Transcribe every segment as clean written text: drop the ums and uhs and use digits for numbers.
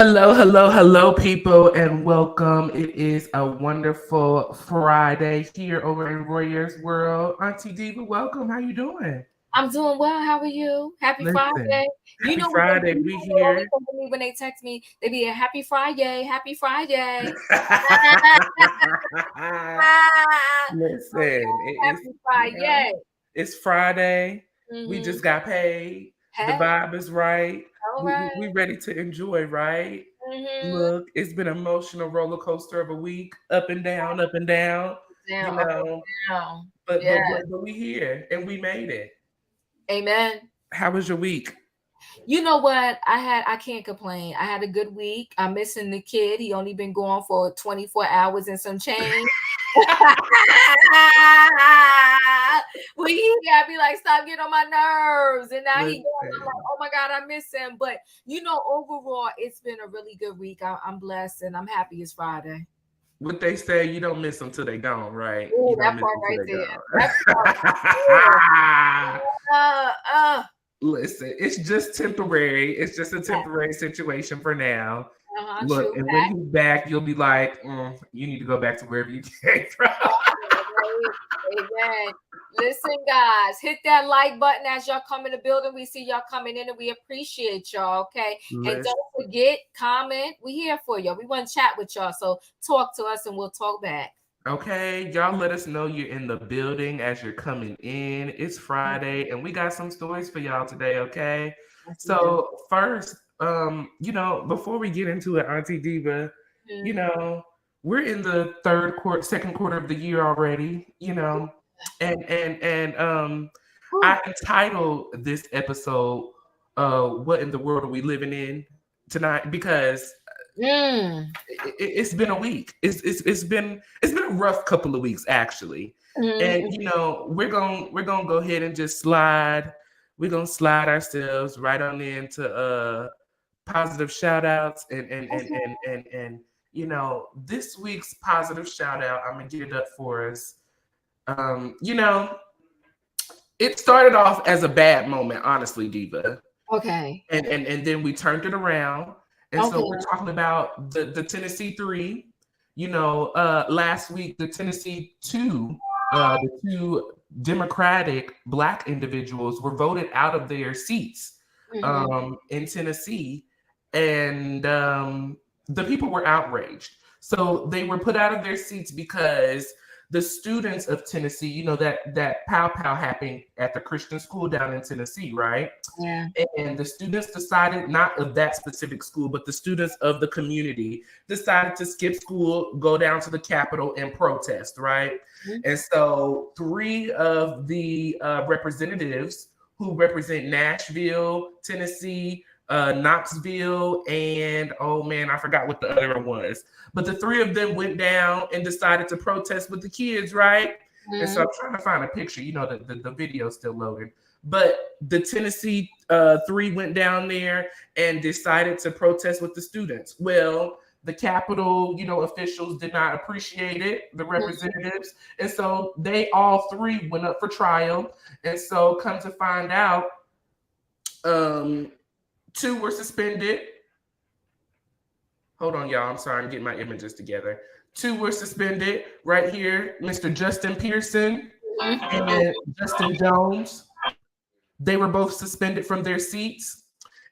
Hello, hello, hello, people, and welcome. It is a wonderful Friday here over in Royers World. Auntie Diva, welcome. How you doing? I'm doing well. How are you? Happy Listen, Friday. You happy know what they Friday. you We know they always here. say to me when they text me, they be a happy Friday, happy Friday. Listen, Okay, happy Friday. it's Friday. We Mm-hmm. just got paid. The Hey, vibe is right. all We right. ready to enjoy, right? Mm-hmm. Look, it's been an emotional roller coaster of a week, up and down, you Down, up know. and down. But Yeah. but but, but we here and we made it. Amen. How was your week? You know what? I can't complain. I had a good week. I'm missing the kid. He only been gone for 24 hours and some change. When he I be like, stop getting on my nerves. And now he going, I'm like, Listen, oh my God, I miss him. But overall, it's been a really good week. I'm blessed and I'm happy it's Friday. what they say, you don't miss them till they gone, right? Ooh, You don't that miss part them till right they there. That part. gone. Uh, uh, Listen, it's just temporary. It's just a temporary situation for now. Look, true. and when he's back, you'll be like, you need to go back to wherever you came from. Right. Amen. Listen, guys, hit that like button as y'all come in the building. We see y'all coming in and we appreciate y'all. Okay. And Listen. don't forget, comment. We here for y'all. We want to chat with y'all. So talk to us and we'll talk back. Okay, y'all let us know you're in the building as you're coming in. It's Friday and we got some stories for y'all today, okay? Yes, we do. So first, before we get into it, Auntie Diva, you Mhm. know, we're in the second quarter of the year already, and Whew. I entitled this episode What in the World Are We Living In tonight? Because Mm. it's been a week. It's been a rough couple of weeks actually, and Mm. we're gonna go ahead and just slide. We're gonna slide ourselves right on into positive shout outs and this week's positive shout out. I'm gonna get it up for us. Um, you know, it started off as a bad moment, honestly, Diva, Okay. and then we turned it around. And so we're Okay. talking about the Tennessee three. Last week the Tennessee two, the two Democratic Black individuals were voted out of their seats Mm-hmm. in Tennessee, and the people were outraged. So they were put out of their seats because the students of Tennessee, that pow pow happened at the Christian school down in Tennessee, right? Yeah. And the students decided, not of that specific school, but the students of the community decided to skip school, go down to the Capitol and protest, right? Mhm. And so three of the representatives who represent Nashville, Tennessee, Knoxville, and oh man, I forgot what the other one was. But the three of them went down and decided to protest with the kids, right? And so I'm trying to find a picture. The video still loading. But the Tennessee three went down there and decided to protest with the students. Well, the Capitol, officials did not appreciate it, the representatives. And so they all three went up for trial. And so come to find out, um, two were suspended. Hold on, y'all. I'm sorry, I'm getting my images together. Two were suspended right here, Mr. Justin Pearson Mhm. and Justin Jones. They were both suspended from their seats.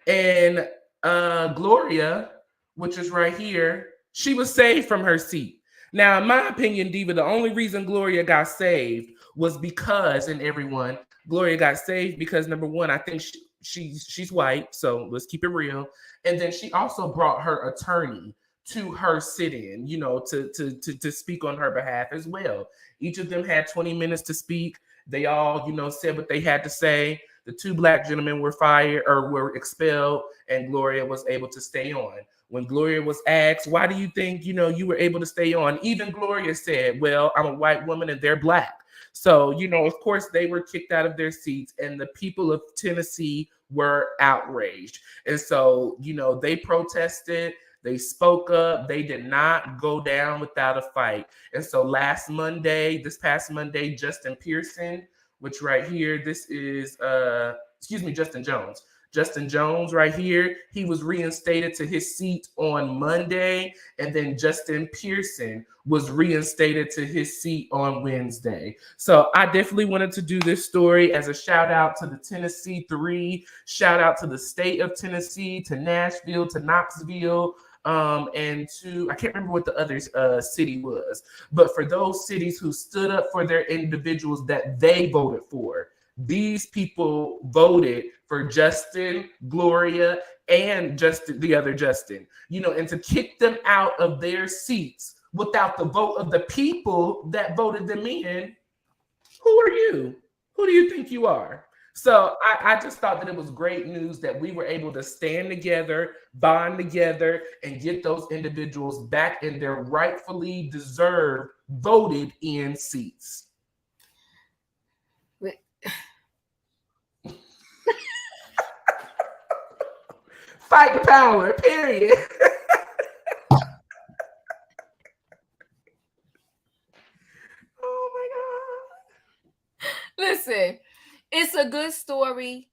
And Gloria, which is right here, she was saved from her seat. Now, in my opinion, Diva, the only reason Gloria got saved was because, and everyone, Gloria got saved because number one, I think she's white, so let's keep it real. And then she also brought her attorney to her sit-in, to speak on her behalf as well. Each of them had 20 minutes to speak. They all, said what they had to say. The two black gentlemen were fired or were expelled, and Gloria was able to stay on. When Gloria was asked, why do you think, you were able to stay on? Even Gloria said, well, I'm a white woman and they're black. So, of course, they were kicked out of their seats, and the people of Tennessee were outraged. And so, they protested, they spoke up, they did not go down without a fight. And so this past Monday, Justin Pearson, which right here, this is Justin Jones. Justin Jones right here, he was reinstated to his seat on Monday. And then Justin Pearson was reinstated to his seat on Wednesday. So I definitely wanted to do this story as a shout out to the Tennessee Three, shout out to the state of Tennessee, to Nashville, to Knoxville, and to, I can't remember what the other city was, but for those cities who stood up for their individuals that they voted for. These people voted for Justin, Gloria, and Justin, the other Justin, and to kick them out of their seats without the vote of the people that voted them in. Who are you? Who do you think you are? So I just thought that it was great news that we were able to stand together, bond together, and get those individuals back in their rightfully deserved voted in seats. Fight the power, period. Oh my God. Listen, it's a good story.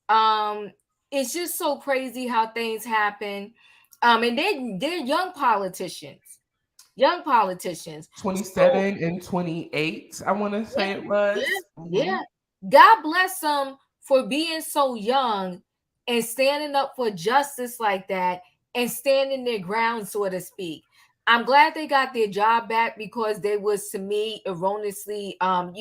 It's just so crazy how things happen. And they're young politicians. 27 and 28, I want to say it was. Yeah. God bless them for being so young and standing up for justice like that and standing their ground, so to speak. I'm glad they got their job back because they was, to me, erroneously, their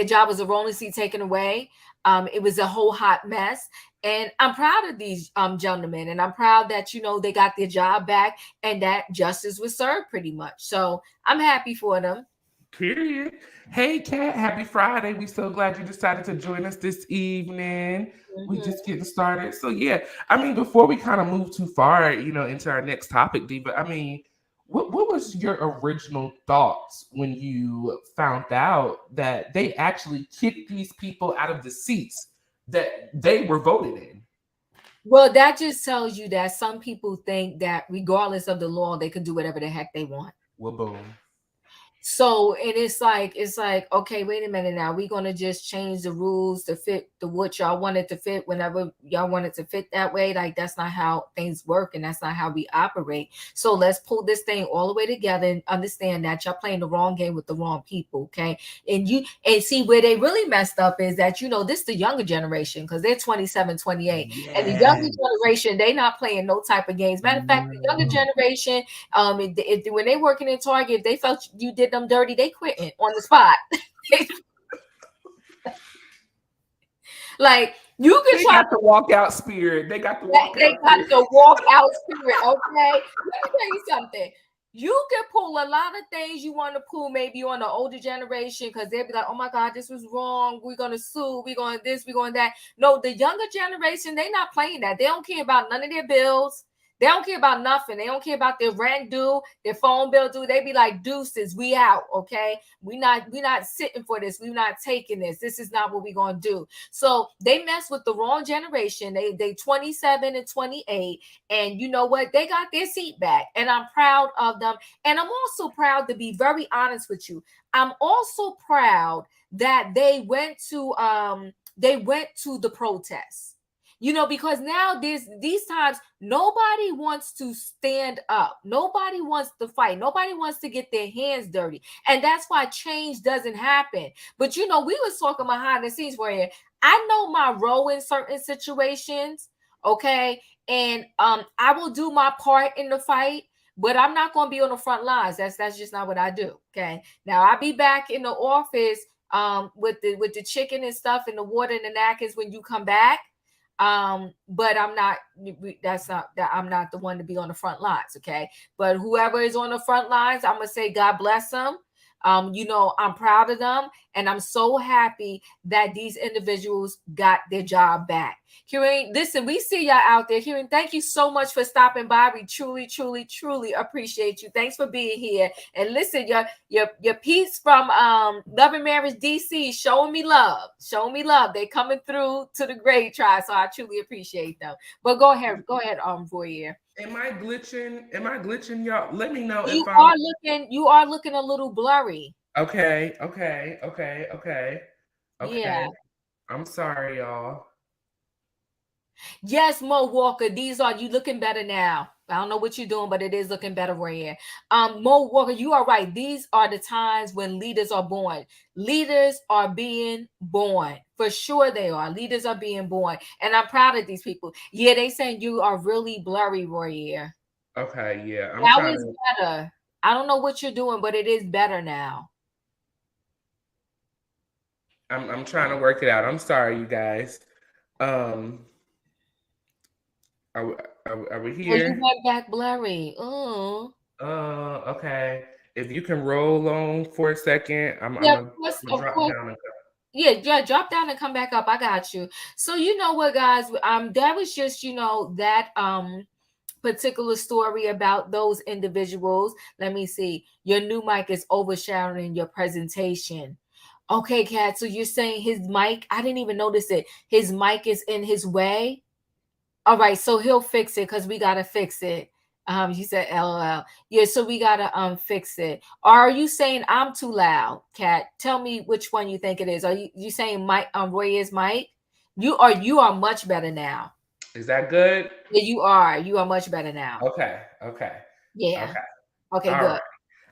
job was erroneously taken away. It was a whole hot mess. And I'm proud of these gentlemen. And I'm proud that, they got their job back and that justice was served pretty much. So I'm happy for them. Period. Hey, Kat, happy Friday. We so glad you decided to join us this evening. We just getting started. So yeah, I mean, before we kind of move too far, into our next topic, Diva, I mean, what was your original thoughts when you found out that they actually kicked these people out of the seats that they were voted in? Well, that just tells you that some people think that regardless of the law, they can do whatever the heck they want. Well, boom. So, and it's like, okay, wait a minute now. We're going to just change the rules to fit what y'all wanted to fit whenever y'all wanted to fit that way. Like, that's not how things work. And that's not how we operate. So let's pull this thing all the way together and understand that y'all playing the wrong game with the wrong people. Okay. And see where they really messed up is that, this is the younger generation because they're 27, 28. Yes. And the younger generation, they not playing no type of games. Matter of fact, the younger generation, when they working in Target, they felt you did them dirty, they quitting on the spot. Like, you can try to walk out spirit. They got the walk out spirit. Okay, let me tell you something. You can pull a lot of things you want to pull maybe on the older generation because they'll be like, oh my God, this was wrong. We're going to sue. We're going this, we're going that. No, the younger generation, they're not playing that. They don't care about none of their bills. They don't care about nothing. They don't care about their rent due, their phone bill due. They be like, deuces, we out, okay? We not sitting for this. We're not taking this. This is not what we're going to do. So they mess with the wrong generation. They 27 and 28. And you know what? They got their seat back. And I'm proud of them. And I'm also proud, to be very honest with you, I'm also proud that they went to the protests. Because now these times, nobody wants to stand up. Nobody wants to fight. Nobody wants to get their hands dirty. And that's why change doesn't happen. But, we was talking behind the scenes where I know my role in certain situations, okay? And I will do my part in the fight, but I'm not going to be on the front lines. That's just not what I do, okay? Now, I'll be back in the office with the chicken and stuff and the water and the napkins when you come back. But I'm not the one to be on the front lines. Okay. But whoever is on the front lines, I'm going to say, God bless them. I'm proud of them. And I'm so happy that these individuals got their job back. Kieran, listen, we see y'all out there. Kieran, thank you so much for stopping by. We truly, truly, truly appreciate you. Thanks for being here. And listen, your piece from Love and Marriage DC, showing me love. They coming through to the grade trial. So I truly appreciate them. But go ahead, Voyer. Am I glitching, y'all? Let me know you are looking a little blurry. Okay. Yeah. I'm sorry, y'all. Yes, Mo Walker. These are you looking better now. I don't know what you're doing, but it is looking better right here. Mo Walker, you are right. These are the times when leaders are born. Leaders are being born. For sure they are. Leaders are being born. And I'm proud of these people. Yeah, they saying you are really blurry, Royer. Okay, yeah. That was better. I don't know what you're doing, but it is better now. I'm trying to work it out. I'm sorry, you guys. Are we Oh, you here? went back blurry. Oh. Okay. If you can roll on for a second, I'm Yeah, gonna of drop course. down and Yeah, drop down and come back up. I got you. So you know what, guys? That was just that particular story about those individuals. Let me see. Your new mic is overshadowing your presentation. Okay, Kat. So you're saying his mic? I didn't even notice it. His mic is in his way. All right, so he'll fix it because we gotta fix it. He said LOL. Yeah, so we gotta fix it. Are you saying I'm too loud, Kat? Tell me which one you think it is. Are you saying Mike Roy is Mike? You are much better now. Is that good? Yeah, you are. You are much better now. Okay. Yeah. Okay, All good. right.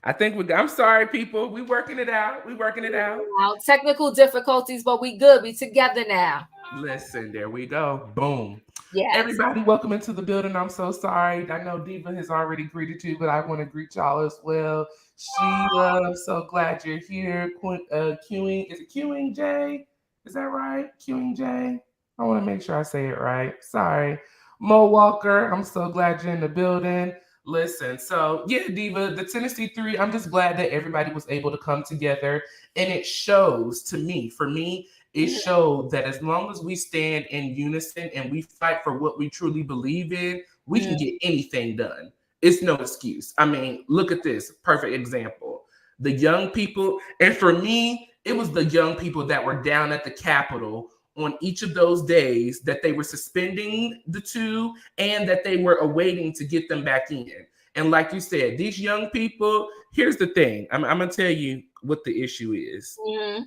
I think I'm sorry, people. We working it out. Now, technical difficulties, but we good. We together now. Listen, there we go. Boom. Yes. Everybody, welcome into the building. I'm so sorry. I know Diva has already greeted you, but I want to greet y'all as well. Sheila, I'm so glad you're here. Queuing, is it Queuing J? Is that right? Queuing J? I want to make sure I say it right. Sorry. Mo Walker, I'm so glad you're in the building. Listen, so yeah, Diva, the Tennessee 3, I'm just glad that everybody was able to come together. And it shows to me, for me, it showed that as long as we stand in unison and we fight for what we truly believe in, we can get anything done. It's no excuse. I mean, look at this perfect example. The young people, and for me, it was the young people that were down at the Capitol on each of those days that they were suspending the two and that they were awaiting to get them back in. And like you said, these young people, here's the thing. I'm going to tell you what the issue is. Mm-hmm.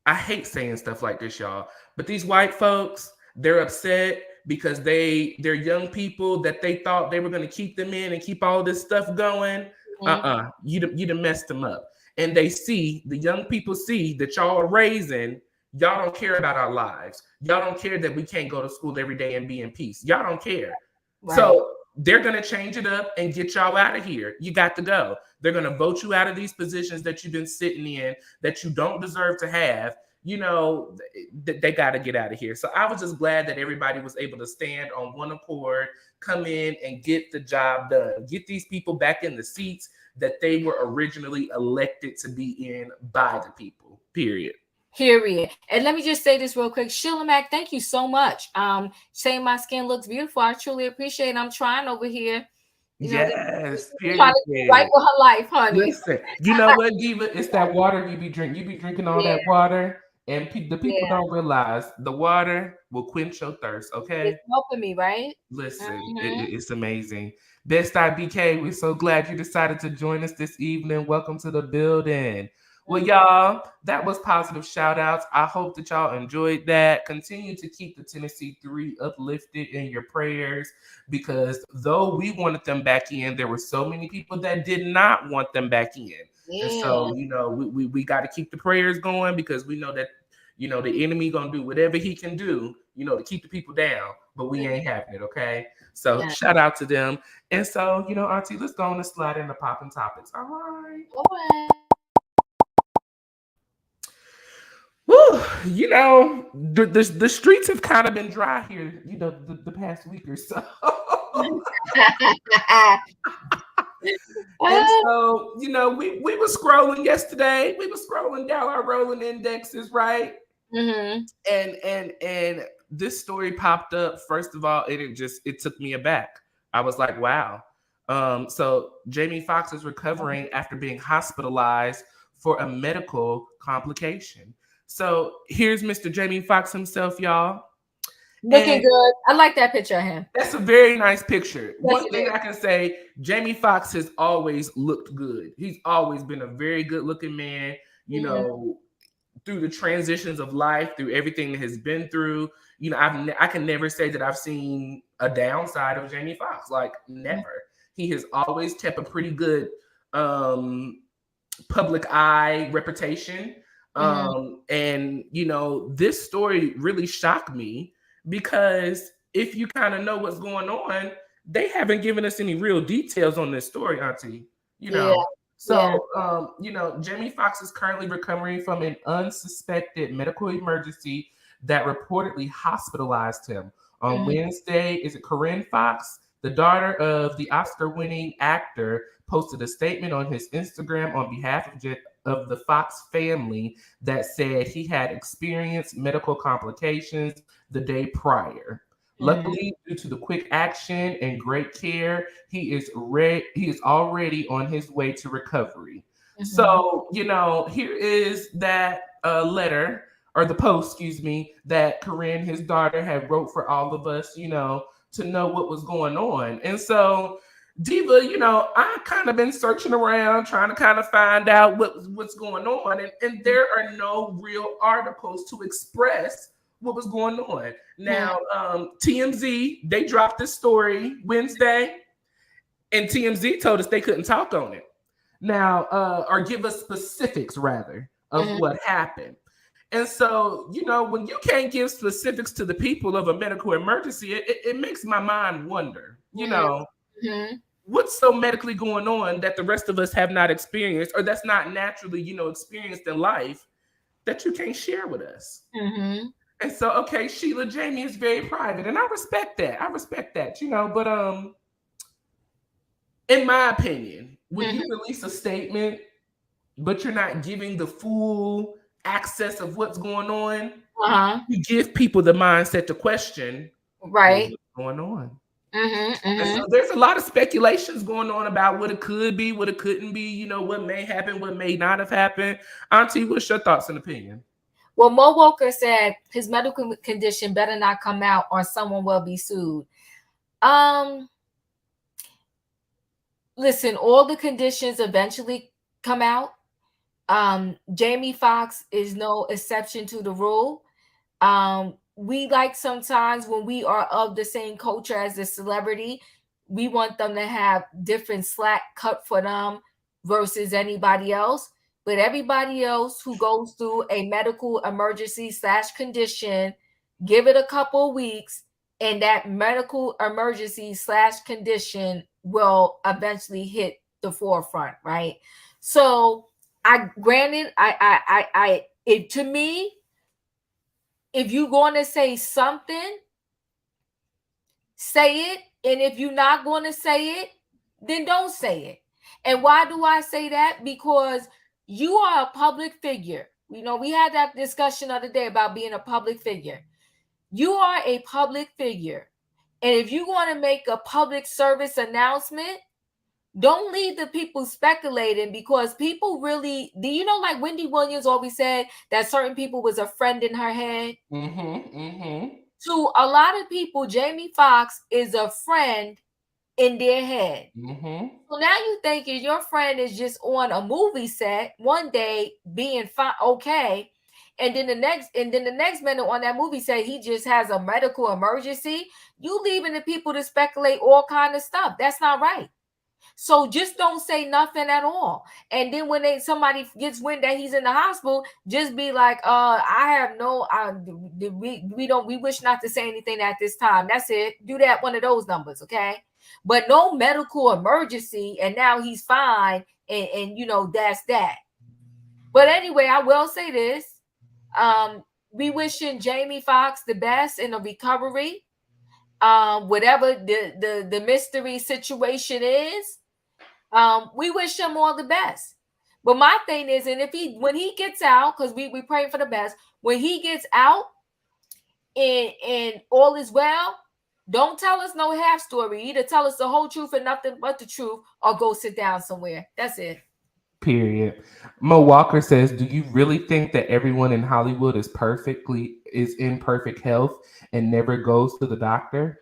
I hate saying stuff like this, y'all, but these white folks, they're upset because they're young people that they thought they were going to keep them in and keep all this stuff going. You done messed them up. And they see, the young people see that y'all are raising, y'all don't care about our lives. Y'all don't care that we can't go to school every day and be in peace. Y'all don't care. Right. So they're going to change it up and get y'all out of here. You got to go. They're going to vote you out of these positions that you've been sitting in that you don't deserve to have. You know, they got to get out of here. So I was just glad that everybody was able to stand on one accord, come in and get the job done. Get these people back in the seats that they were originally elected to be in by the people, period. Period. And let me just say this real quick. Sheila Mac, thank you so much. Saying my skin looks beautiful. I truly appreciate it. I'm trying over here. Yes. Trying to fight for her life, honey. Listen, you know what, Diva? It's that water you be drinking. You be drinking all that water. And the people don't realize the water will quench your thirst, okay? It's helping me, right? Listen, it's amazing. Best BK, we're so glad you decided to join us this evening. Welcome to the building. Well, y'all, that was positive shout outs. I hope that y'all enjoyed that. Continue to keep the Tennessee 3 uplifted in your prayers because though we wanted them back in, there were so many people that did not want them back in. Yeah. And so, you know, we got to keep the prayers going because we know that, you know, the enemy going to do whatever he can do, you know, to keep the people down, but we ain't having it, okay? So shout out to them. And so, you know, Auntie, let's go on and slide into popping topics. All right. Woo, you know, the streets have kind of been dry here, you know, the past week or so. And so, you know, we were scrolling yesterday. We were scrolling down our rolling indexes, right? Mm-hmm. And this story popped up. First of all, it took me aback. I was like, wow. So Jamie Foxx is recovering after being hospitalized for a medical complication. So here's Mr. Jamie Foxx himself, y'all. Looking good. I like that picture of him. That's a very nice picture. Yes, one thing I can say, Jamie Foxx has always looked good. He's always been a very good looking man. You know, through the transitions of life, through everything that has been through, you know, I can never say that I've seen a downside of Jamie Foxx. Like, never. He has always kept a pretty good public eye reputation. And, you know, this story really shocked me because if you kind of know what's going on, they haven't given us any real details on this story, Auntie. You know, you know, Jamie Foxx is currently recovering from an unsuspected medical emergency that reportedly hospitalized him. On Wednesday, is it Corinne Foxx, the daughter of the Oscar-winning actor, posted a statement on his Instagram on behalf of the Fox family that said he had experienced medical complications the day prior. Luckily, due to the quick action and great care, he is already on his way to recovery. So, you know, here is that letter, or the post, excuse me, that Corinne, his daughter, had wrote for all of us, you know, to know what was going on. And so, Diva, you know, I kind of been searching around trying to kind of find out what's going on. And there are no real articles to express what was going on. Now, TMZ, they dropped this story Wednesday, and TMZ told us they couldn't talk on it. Now, or give us specifics, rather, of what happened. And so, you know, when you can't give specifics to the people of a medical emergency, it makes my mind wonder, you know, what's so medically going on that the rest of us have not experienced, or that's not naturally, you know, experienced in life, that you can't share with us. And so, okay, Sheila, Jamie is very private, and I respect that, you know, but in my opinion, when you release a statement, but you're not giving the full access of what's going on, you give people the mindset to question what's going on. And so there's a lot of speculations going on about what it could be, what it couldn't be, you know, what may happen, what may not have happened. Auntie, what's your thoughts and opinion? Well, Mo Walker said his medical condition better not come out or someone will be sued. Listen, all the conditions eventually come out. Jamie Foxx is no exception to the rule. We like sometimes when we are of the same culture as the celebrity, we want them to have different slack cut for them versus anybody else. But everybody else who goes through a medical emergency / condition, give it a couple of weeks, and that medical emergency / condition will eventually hit the forefront, right? So, to me, if you're going to say something, say it. And if you're not going to say it, then don't say it. And why do I say that? Because you are a public figure. You know, we had that discussion the other day about being a public figure. You are a public figure. And if you want to make a public service announcement, don't leave the people speculating, because people really, do you know, like Wendy Williams always said that certain people was a friend in her head? To a lot of people, Jamie Foxx is a friend in their head. So now you thinking your friend is just on a movie set one day being fine, okay, and then the next minute on that movie set he just has a medical emergency. You leaving the people to speculate all kind of stuff. That's not right. So just don't say nothing at all. And then when somebody gets wind that he's in the hospital, just be like, we wish not to say anything at this time. That's it. Do that one of those numbers, okay? But no medical emergency, and now he's fine, and you know, that's that. But anyway, I will say this. We wishing Jamie Foxx the best in the recovery. Whatever the mystery situation is, we wish him all the best. But my thing is, and when he gets out, because we praying for the best, when he gets out and all is well, don't tell us no half story. Either tell us the whole truth and nothing but the truth, or go sit down somewhere. That's it. Period. Mo Walker says, do you really think that everyone in Hollywood is in perfect health and never goes to the doctor?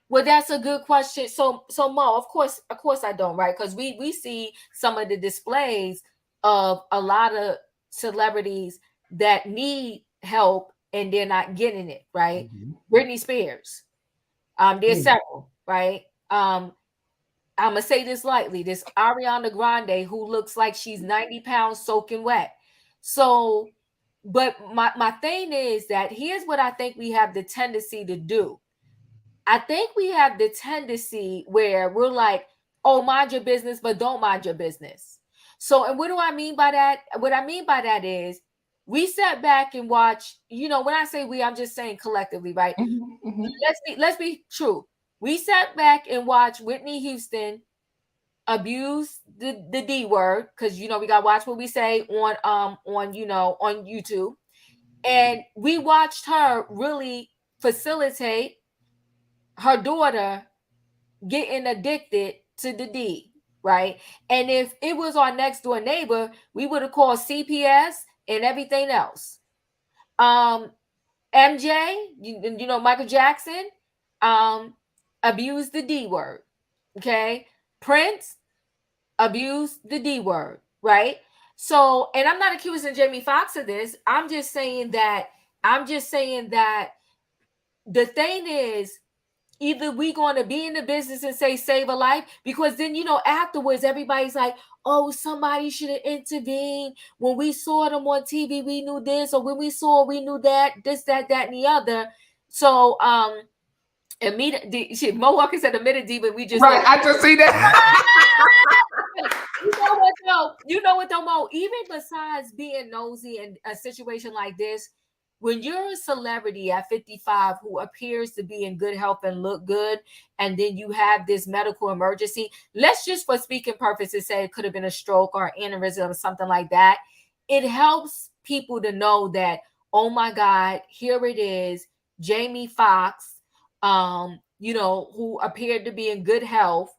Well, that's a good question. So Mo, of course I don't, right? Because we see some of the displays of a lot of celebrities that need help and they're not getting it, right? Mhm. Britney Spears. There's several, right? I'm gonna say this lightly. This Ariana Grande, who looks like she's 90 pounds soaking wet. So, but my thing is that here's what I think we have the tendency to do. I think we have the tendency where we're like, oh, mind your business, but don't mind your business. So, and what do I mean by that? What I mean by that is we sat back and watch, you know, when I say we, I'm just saying collectively, right? Let's be true. We sat back and watched Whitney Houston abuse the D word, because you know we gotta watch what we say on you know on YouTube. And we watched her really facilitate her daughter getting addicted to the D, right? And if it was our next door neighbor, we would have called CPS and everything else. MJ, you know, Michael Jackson, abused the D word. Okay. Prince abused the D word, right? So, and I'm not accusing Jamie Foxx of this. I'm just saying that the thing is, either we going to be in the business and say save a life, because then you know afterwards everybody's like, oh, somebody should have intervened. When we saw them on TV, we knew this, or when we knew that, this, that, and the other. So immediately Mo Walker said admitted D, but we just right. I just see that. You know what though, Mo? Even besides being nosy in a situation like this, when you're a celebrity at 55 who appears to be in good health and look good, and then you have this medical emergency, let's just for speaking purposes say it could have been a stroke or aneurysm or something like that. It helps people to know that, oh my God, here it is, Jamie Foxx, you know, who appeared to be in good health.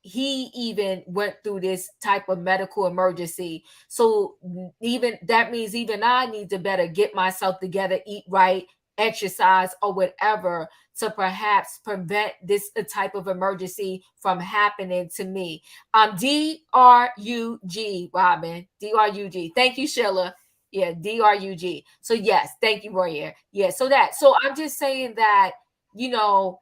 He even went through this type of medical emergency. So even that means even I need to better get myself together, eat right, exercise, or whatever to perhaps prevent this type of emergency from happening to me. DRUG, Robin. DRUG. Thank you, Sheila. Yeah, DRUG. So yes, thank you, Royer. Yeah, so I'm just saying that, you know,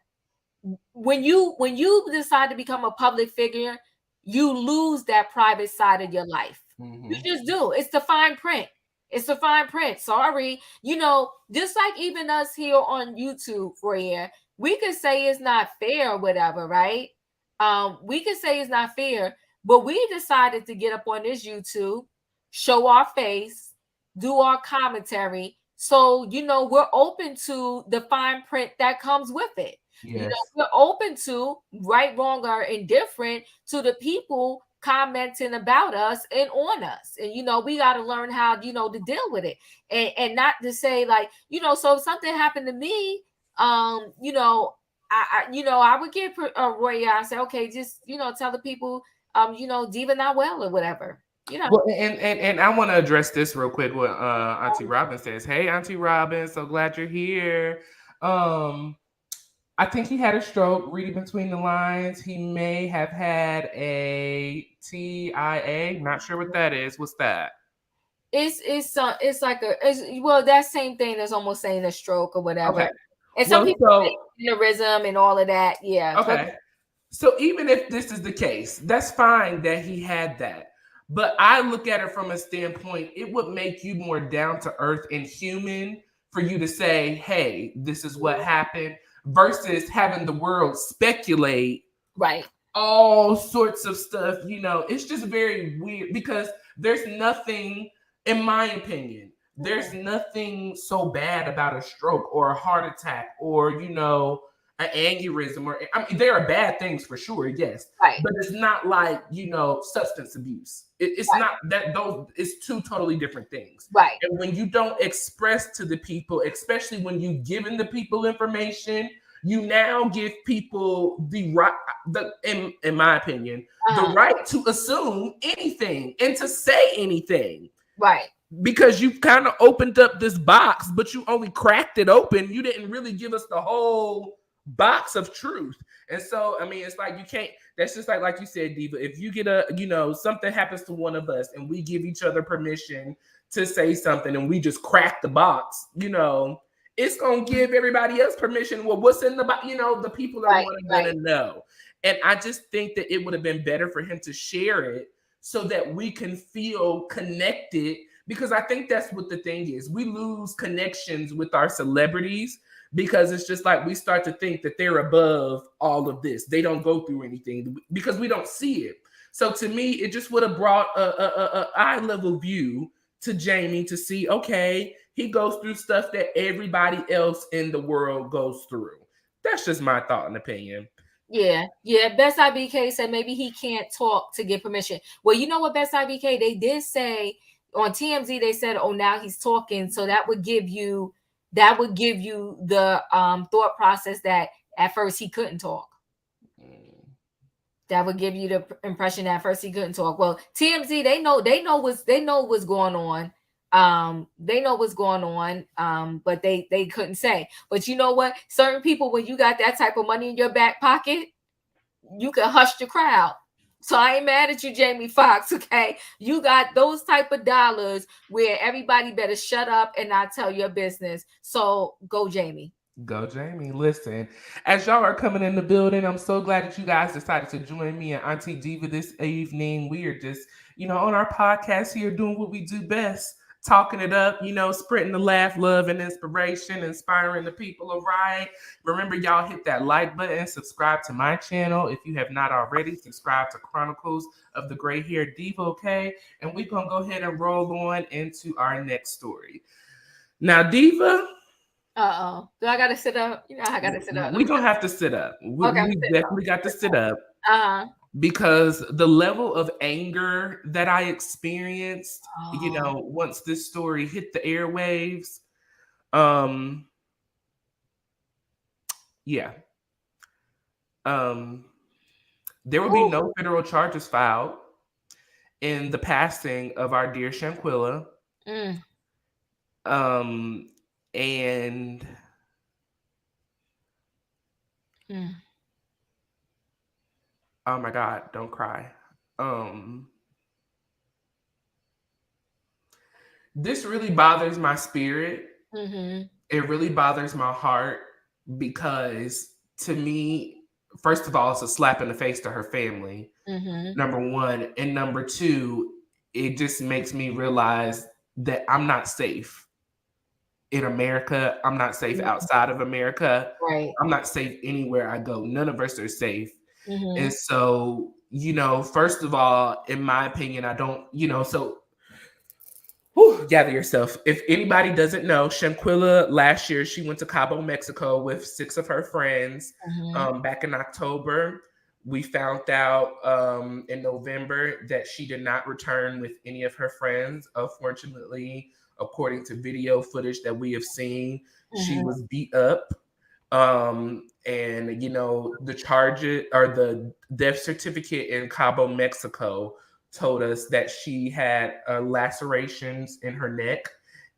when you decide to become a public figure, you lose that private side of your life. You just do. It's the fine print. It's the fine print. Sorry. You know, just like even us here on YouTube, Royer, we could say it's not fair or whatever, right? We could say it's not fair, but we decided to get up on this YouTube, show our face, do our commentary. So, you know, we're open to the fine print that comes with it. Yes. You know, we're open to right, wrong, or indifferent to the people commenting about us and on us. And you know, we got to learn how, you know, to deal with it, and not to say like, you know, so if something happened to me, you know, I would give Roy, I say, okay, just, you know, tell the people, you know, Diva not well or whatever. You know. Well, and I want to address this real quick. What Auntie Robin says. Hey, Auntie Robin, so glad you're here. I think he had a stroke. Reading between the lines, he may have had a TIA. Not sure what that is. What's that? It's like well, that same thing as almost saying a stroke or whatever. Okay. And some people say aneurysm and all of that. Yeah. Okay. So even if this is the case, that's fine that he had that. But I look at it from a standpoint, it would make you more down to earth and human for you to say, hey, this is what happened, versus having the world speculate all sorts of stuff. You know, it's just very weird because there's nothing, in my opinion, there's nothing so bad about a stroke or a heart attack or, you know, an aneurysm, or I mean, there are bad things for sure, yes, but it's not like, you know, substance abuse. It's not that. Those, it's two totally different things, right? And when you don't express to the people, especially when you've given the people information, you now give people the right, in my opinion, the right to assume anything and to say anything, right? Because you kind of opened up this box, but you only cracked it open. You didn't really give us the whole box of truth. And so, I mean, it's like you can't, that's just like you said, Diva, if you get something happens to one of us and we give each other permission to say something and we just crack the box, it's going to give everybody else permission. Well, what's in the box? The people are going to know. And I just think that it would have been better for him to share it so that we can feel connected, because I think that's what the thing is. We lose connections with our celebrities because it's just like we start to think that they're above all of this. They don't go through anything because we don't see it. So to me, it just would have brought a eye level view to Jamie to see, okay, he goes through stuff that everybody else in the world goes through. That's just my thought and opinion. Yeah. Best IBK said maybe he can't talk to get permission. Well, you know what, Best IBK, they did say on TMZ, they said, oh, now he's talking. So that would give you the thought process that at first he couldn't talk. That would give you the impression that at first he couldn't talk. Well, TMZ, they know what's going on. They know what's going on, but they couldn't say. But you know what? Certain people, when you got that type of money in your back pocket, you can hush the crowd. So I ain't mad at you, Jamie Foxx, okay? You got those type of dollars where everybody better shut up and not tell your business. So go, Jamie. Go, Jamie. Listen, as y'all are coming in the building, I'm so glad that you guys decided to join me and Auntie Diva this evening. We are just, on our podcast here doing what we do best, talking it up, spreading the laugh, love, and inspiration, inspiring the people, all right? Remember, y'all hit that like button, subscribe to my channel. If you have not already, subscribe to Chronicles of the Gray Hair Diva, okay? And we're going to go ahead and roll on into our next story. Now, Diva... Do I gotta sit up? I gotta sit up. We're gonna have to sit up. We definitely got to sit up. Because the level of anger that I experienced, once this story hit the airwaves, there will be no federal charges filed in the passing of our dear Shanquella. And oh my God, don't cry. This really bothers my spirit. It really bothers my heart because to me, first of all, it's a slap in the face to her family, number one. And number two, it just makes me realize that I'm not safe in America. I'm not safe outside of America. Right. I'm not safe anywhere I go. None of us are safe. And so, first of all, in my opinion, I don't, gather yourself. If anybody doesn't know, Shanquella last year, she went to Cabo, Mexico with 6 of her friends back in October. We found out in November that she did not return with any of her friends. Unfortunately, according to video footage that we have seen, she was beat up. And, the charges or the death certificate in Cabo, Mexico told us that she had lacerations in her neck,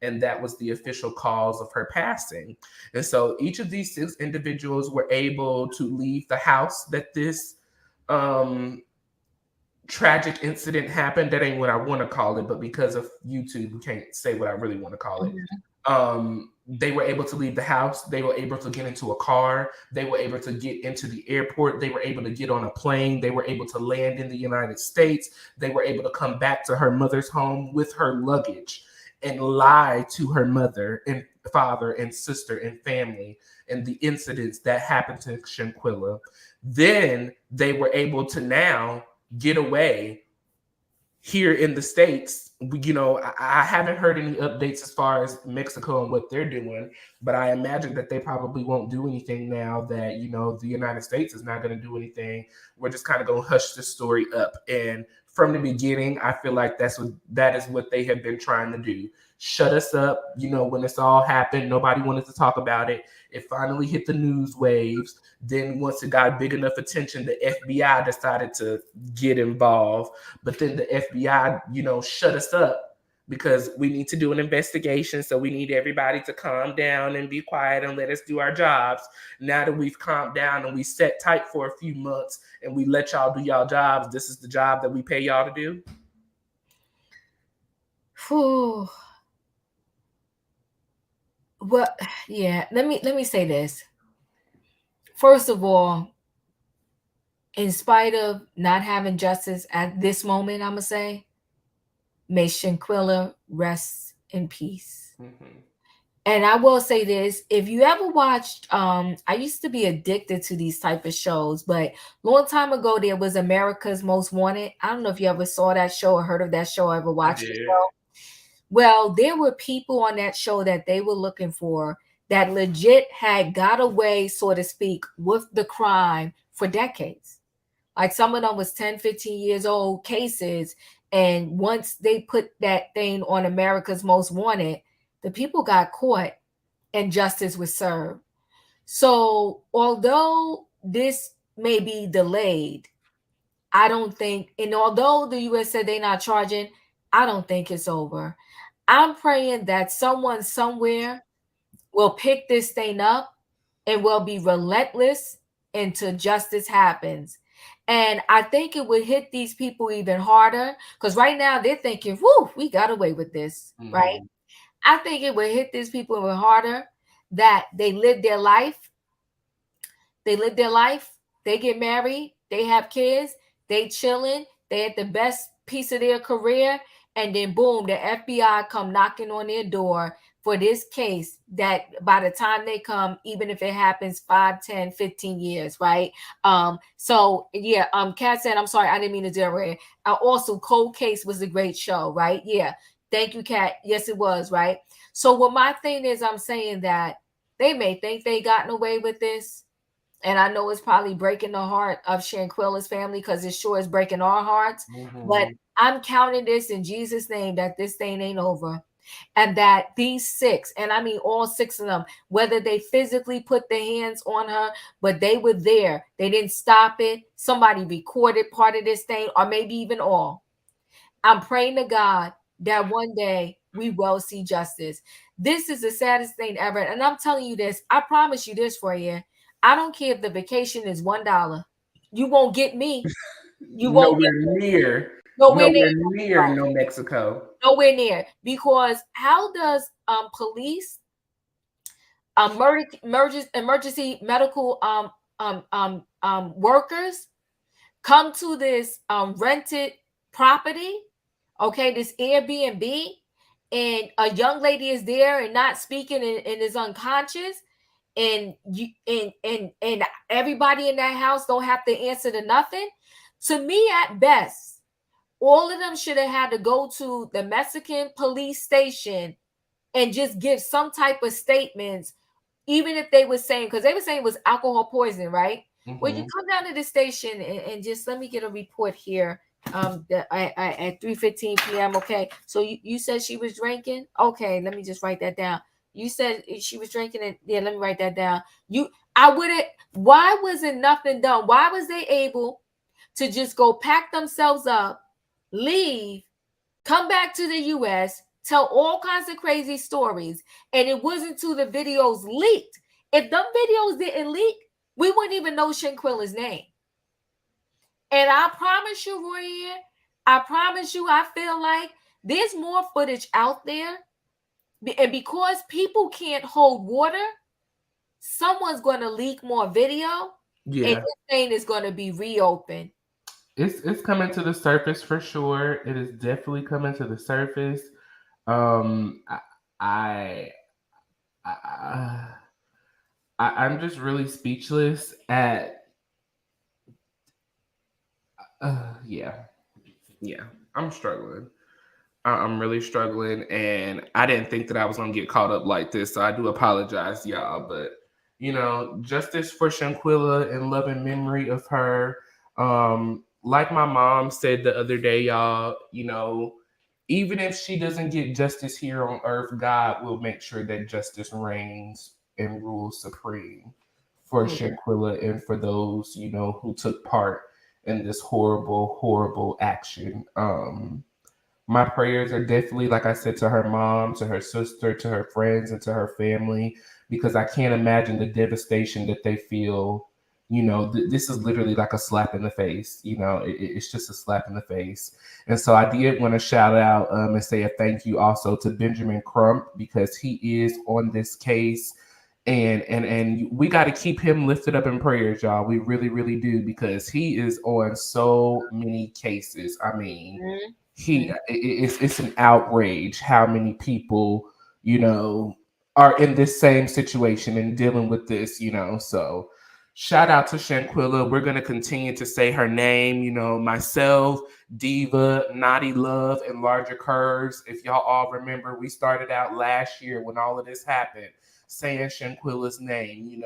and that was the official cause of her passing. And so each of these 6 individuals were able to leave the house that this tragic incident happened. That ain't what I want to call it, but because of YouTube, we can't say what I really want to call it. They were able to leave the house. They were able to get into a car. They were able to get into the airport. They were able to get on a plane. They were able to land in the United States. They were able to come back to her mother's home with her luggage and lie to her mother and father and sister and family and the incidents that happened to Shanquella. Then they were able to now get away here in the States. I haven't heard any updates as far as Mexico and what they're doing, but I imagine that they probably won't do anything now that, the United States is not going to do anything. We're just kind of going to hush the story up. And from the beginning, I feel like that is what they have been trying to do. Shut us up. When this all happened, nobody wanted to talk about it. It finally hit the news waves. Then once it got big enough attention, the FBI decided to get involved. But then the FBI, shut us up because we need to do an investigation. So we need everybody to calm down and be quiet and let us do our jobs. Now that we've calmed down and we set tight for a few months and we let y'all do y'all jobs, this is the job that we pay y'all to do. Whew. Well, yeah, let me say this. First of all, in spite of not having justice at this moment, I'm gonna say, may Shanquella rest in peace. Mm-hmm. And I will say this, if you ever watched, I used to be addicted to these type of shows, but long time ago there was America's Most Wanted. I don't know if you ever saw that show or heard of that show or ever watched the show. Well, there were people on that show that they were looking for that legit had got away, so to speak, with the crime for decades. Like some of them was 10, 15 years old cases. And once they put that thing on America's Most Wanted, the people got caught and justice was served. So although this may be delayed, I don't think, and although the U.S. said they're not charging, I don't think it's over. I'm praying that someone somewhere will pick this thing up and will be relentless until justice happens. And I think it would hit these people even harder because right now they're thinking, whoo, we got away with this, right? I think it would hit these people even harder that they live their life. They live their life. They get married. They have kids. They chilling. They at the best piece of their career. And then boom, the FBI come knocking on their door for this case that by the time they come, even if it happens 5, 10, 15 years, right? So yeah, Kat said, I'm sorry, I didn't mean to derail. Also, Cold Case was a great show, right? Yeah. Thank you, Kat. Yes, it was, right? So what my thing is, I'm saying that they may think they gotten away with this. And I know it's probably breaking the heart of Shanquella's family because it sure is breaking our hearts. Mm-hmm. But I'm counting this in Jesus' name that this thing ain't over. And that these 6, and I mean all 6 of them, whether they physically put their hands on her, but they were there. They didn't stop it. Somebody recorded part of this thing, or maybe even all. I'm praying to God that one day we will see justice. This is the saddest thing ever. And I'm telling you this, I promise you this for you. I don't care if the vacation is $1. You won't get me. You won't nowhere near. Nowhere near New Mexico. Nowhere near. Because how does police, emergency medical workers come to this rented property? Okay, this Airbnb, and a young lady is there and not speaking and is unconscious. And you and everybody in that house don't have to answer to nothing. To me, at best, all of them should have had to go to the Mexican police station and just give some type of statements, even if they were saying, because they were saying it was alcohol poisoning, right? Mm-hmm. When you come down to the station and just let me get a report here. At 3:15 p.m. Okay, so you said she was drinking. Okay, let me just write that down. You said she was drinking it. Yeah, let me write that down. I wouldn't. Why wasn't nothing done? Why was they able to just go pack themselves up, leave, come back to the U.S., tell all kinds of crazy stories, and it wasn't till the videos leaked. If them videos didn't leak, we wouldn't even know Shanquella's name. And I promise you, Roy, I promise you, I feel like there's more footage out there. And because people can't hold water, someone's going to leak more video. Yeah. And this thing is going to be reopened. It's coming to the surface for sure. It is definitely coming to the surface. I'm just really speechless at. Yeah, I'm struggling. I'm really struggling, and I didn't think that I was gonna get caught up like this, so I do apologize, y'all. But justice for Shanquella and loving memory of her. Like my mom said the other day, y'all, even if she doesn't get justice here on earth, God will make sure that justice reigns and rules supreme for Shanquella and for those, who took part in this horrible, horrible action. My prayers are definitely, like I said, to her mom, to her sister, to her friends, and to her family, because I can't imagine the devastation that they feel. This is literally like a slap in the face. It's just a slap in the face. And so I did want to shout out and say a thank you also to Benjamin Crump, because he is on this case. And we got to keep him lifted up in prayers, y'all. We really, really do, because he is on so many cases. I mean, it's an outrage how many people, are in this same situation and dealing with this. So shout out to Shanquella. We're going to continue to say her name, myself, Diva, Naughty Love, and Larger Curves. If y'all all remember, we started out last year when all of this happened saying Shanquilla's name,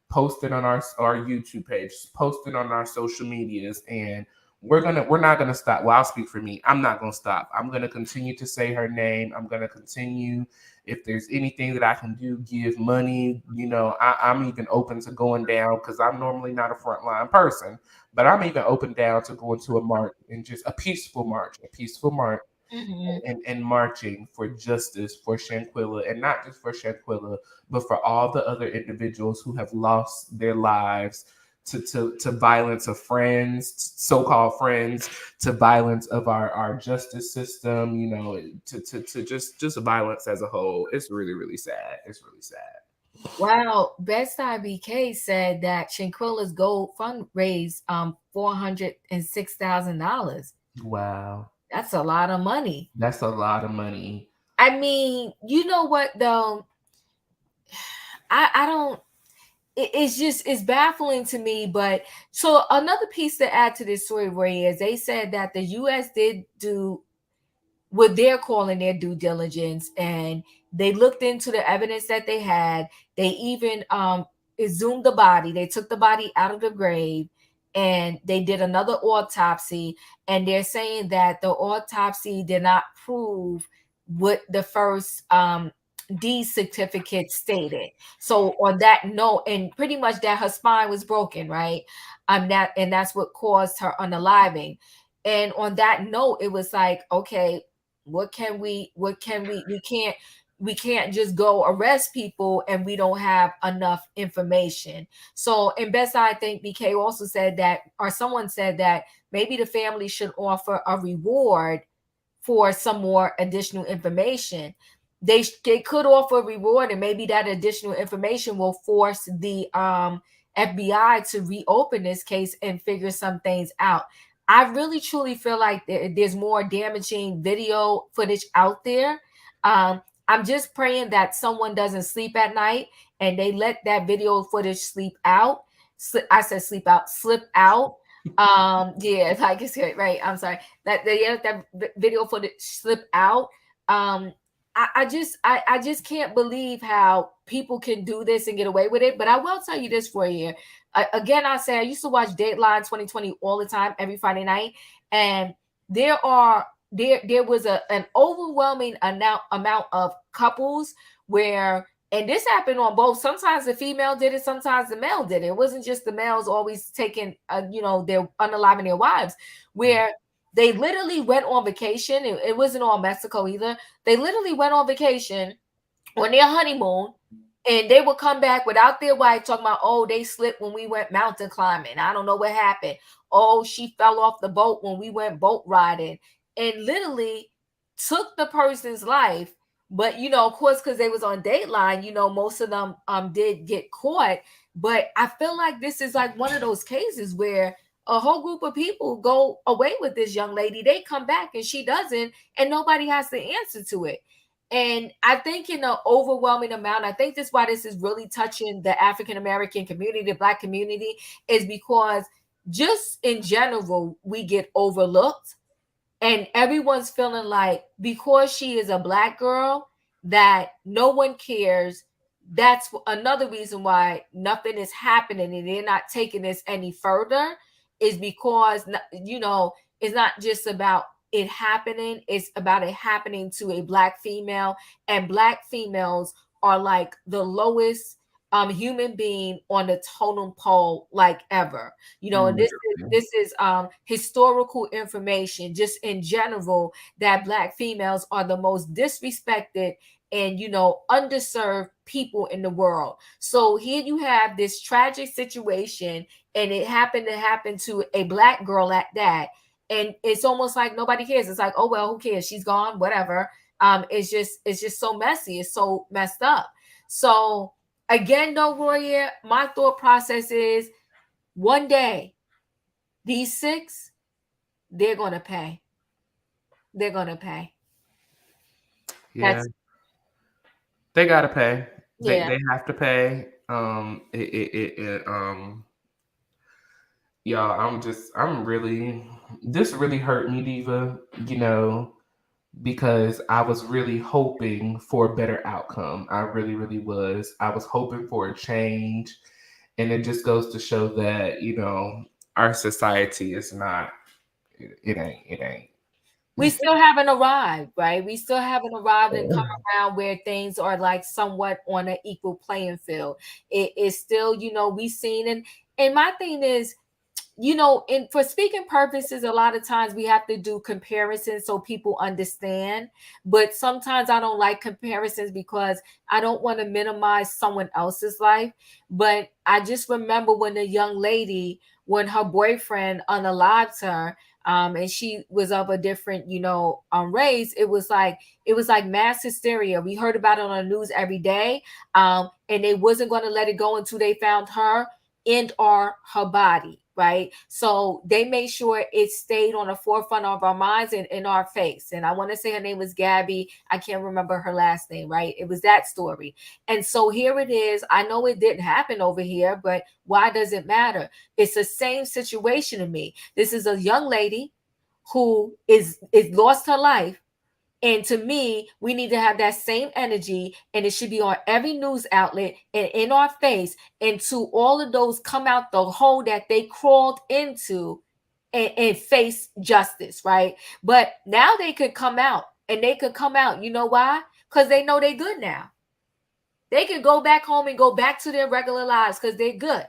posted on our YouTube page, posted on our social medias, and we're not gonna stop. Well, I'll speak for me. I'm not gonna stop. I'm gonna continue to say her name. I'm gonna continue. If there's anything that I can do, give money. I'm even open to going down, because I'm normally not a frontline person, but I'm even open down to going to a march, and just a peaceful march, and marching for justice for Shanquella, and not just for Shanquella, but for all the other individuals who have lost their lives to violence of friends, so-called friends, to violence of our justice system, to just violence as a whole. It's really, really sad. It's really sad. Wow, Bedside BK said that Shanquilla's GoFund raised $406,000. Wow. That's a lot of money. That's a lot of money. I mean, you know what though? I don't, it's baffling to me. But so another piece to add to this story, Ray, is they said that the US did do what they're calling their due diligence, and they looked into the evidence that they had. They even exhumed the body. They took the body out of the grave, and they did another autopsy, and they're saying that the autopsy did not prove what the first D certificate stated. So on that note, and pretty much that her spine was broken, right? That's what caused her unaliving. And on that note, it was like, okay, we can't just go arrest people and we don't have enough information. So in Best, I think BK also said that, or someone said that maybe the family should offer a reward for some more additional information. They could offer a reward, and maybe that additional information will force the FBI to reopen this case and figure some things out. I really truly feel like there's more damaging video footage out there. I'm just praying that someone doesn't sleep at night and they let that video footage slip out. Slip out. Yeah, like I said, right. I'm sorry. That video footage slip out. I just can't believe how people can do this and get away with it. But I will tell you this for you. Again, I say I used to watch Dateline 2020 all the time, every Friday night, and there was an overwhelming amount of couples where, and this happened on both. Sometimes the female did it, sometimes the male did it. It wasn't just the males always taking, they're unaliving their wives, where they literally went on vacation. It wasn't all Mexico either. They literally went on vacation on their honeymoon, and they would come back without their wife, talking about, oh, they slipped when we went mountain climbing. I don't know what happened. Oh, she fell off the boat when we went boat riding, and literally took the person's life. But, of course, because they was on Dateline, most of them did get caught. But I feel like this is like one of those cases where a whole group of people go away with this young lady. They come back and she doesn't, and nobody has to answer to it. And I think in an overwhelming amount, I think that's why this is really touching the African-American community, the Black community, is because just in general, we get overlooked, and everyone's feeling like because she is a Black girl, that no one cares. That's another reason why nothing is happening and they're not taking this any further, is because, it's not just about it happening, it's about it happening to a Black female, and Black females are like the lowest human being on the totem pole like ever. You know, and this is historical information just in general, that Black females are the most disrespected and, you know, underserved people in the world. So here you have this tragic situation, and it happened to happen to a Black girl at that. And it's almost like nobody cares. It's like, oh well, who cares? She's gone, whatever. It's just so messy. It's so messed up. So again, though, Roya, my thought process is one day these 6, they're gonna pay. They're gonna pay. Yeah, they gotta pay. Yeah. They have to pay. Y'all, this really hurt me, Diva, you know, because I was really hoping for a better outcome. I really, really was. I was hoping for a change. And it just goes to show that, you know, our society is not, it ain't. We still haven't arrived, right? We still haven't arrived and come around where things are like somewhat on an equal playing field. It is still, you know, we've seen, and my thing is, you know, and for speaking purposes, a lot of times we have to do comparisons so people understand. But sometimes I don't like comparisons because I don't want to minimize someone else's life. But I just remember when the young lady, when her boyfriend unalived her, and she was of a different, you know, race, it was like mass hysteria. We heard about it on the news every day, and they wasn't going to let it go until they found her and or her body, right? So they made sure it stayed on the forefront of our minds and in our face. And I want to say her name was Gabby. I can't remember her last name, right? It was that story. And so here it is. I know it didn't happen over here, but why does it matter? It's the same situation to me. This is a young lady who is lost her life. And to me, we need to have that same energy, and it should be on every news outlet and in our face. And to all of those come out the hole that they crawled into and face justice, right? But now they could come out, and they could come out. You know why? Because they know they're good now. They can go back home and go back to their regular lives because they're good.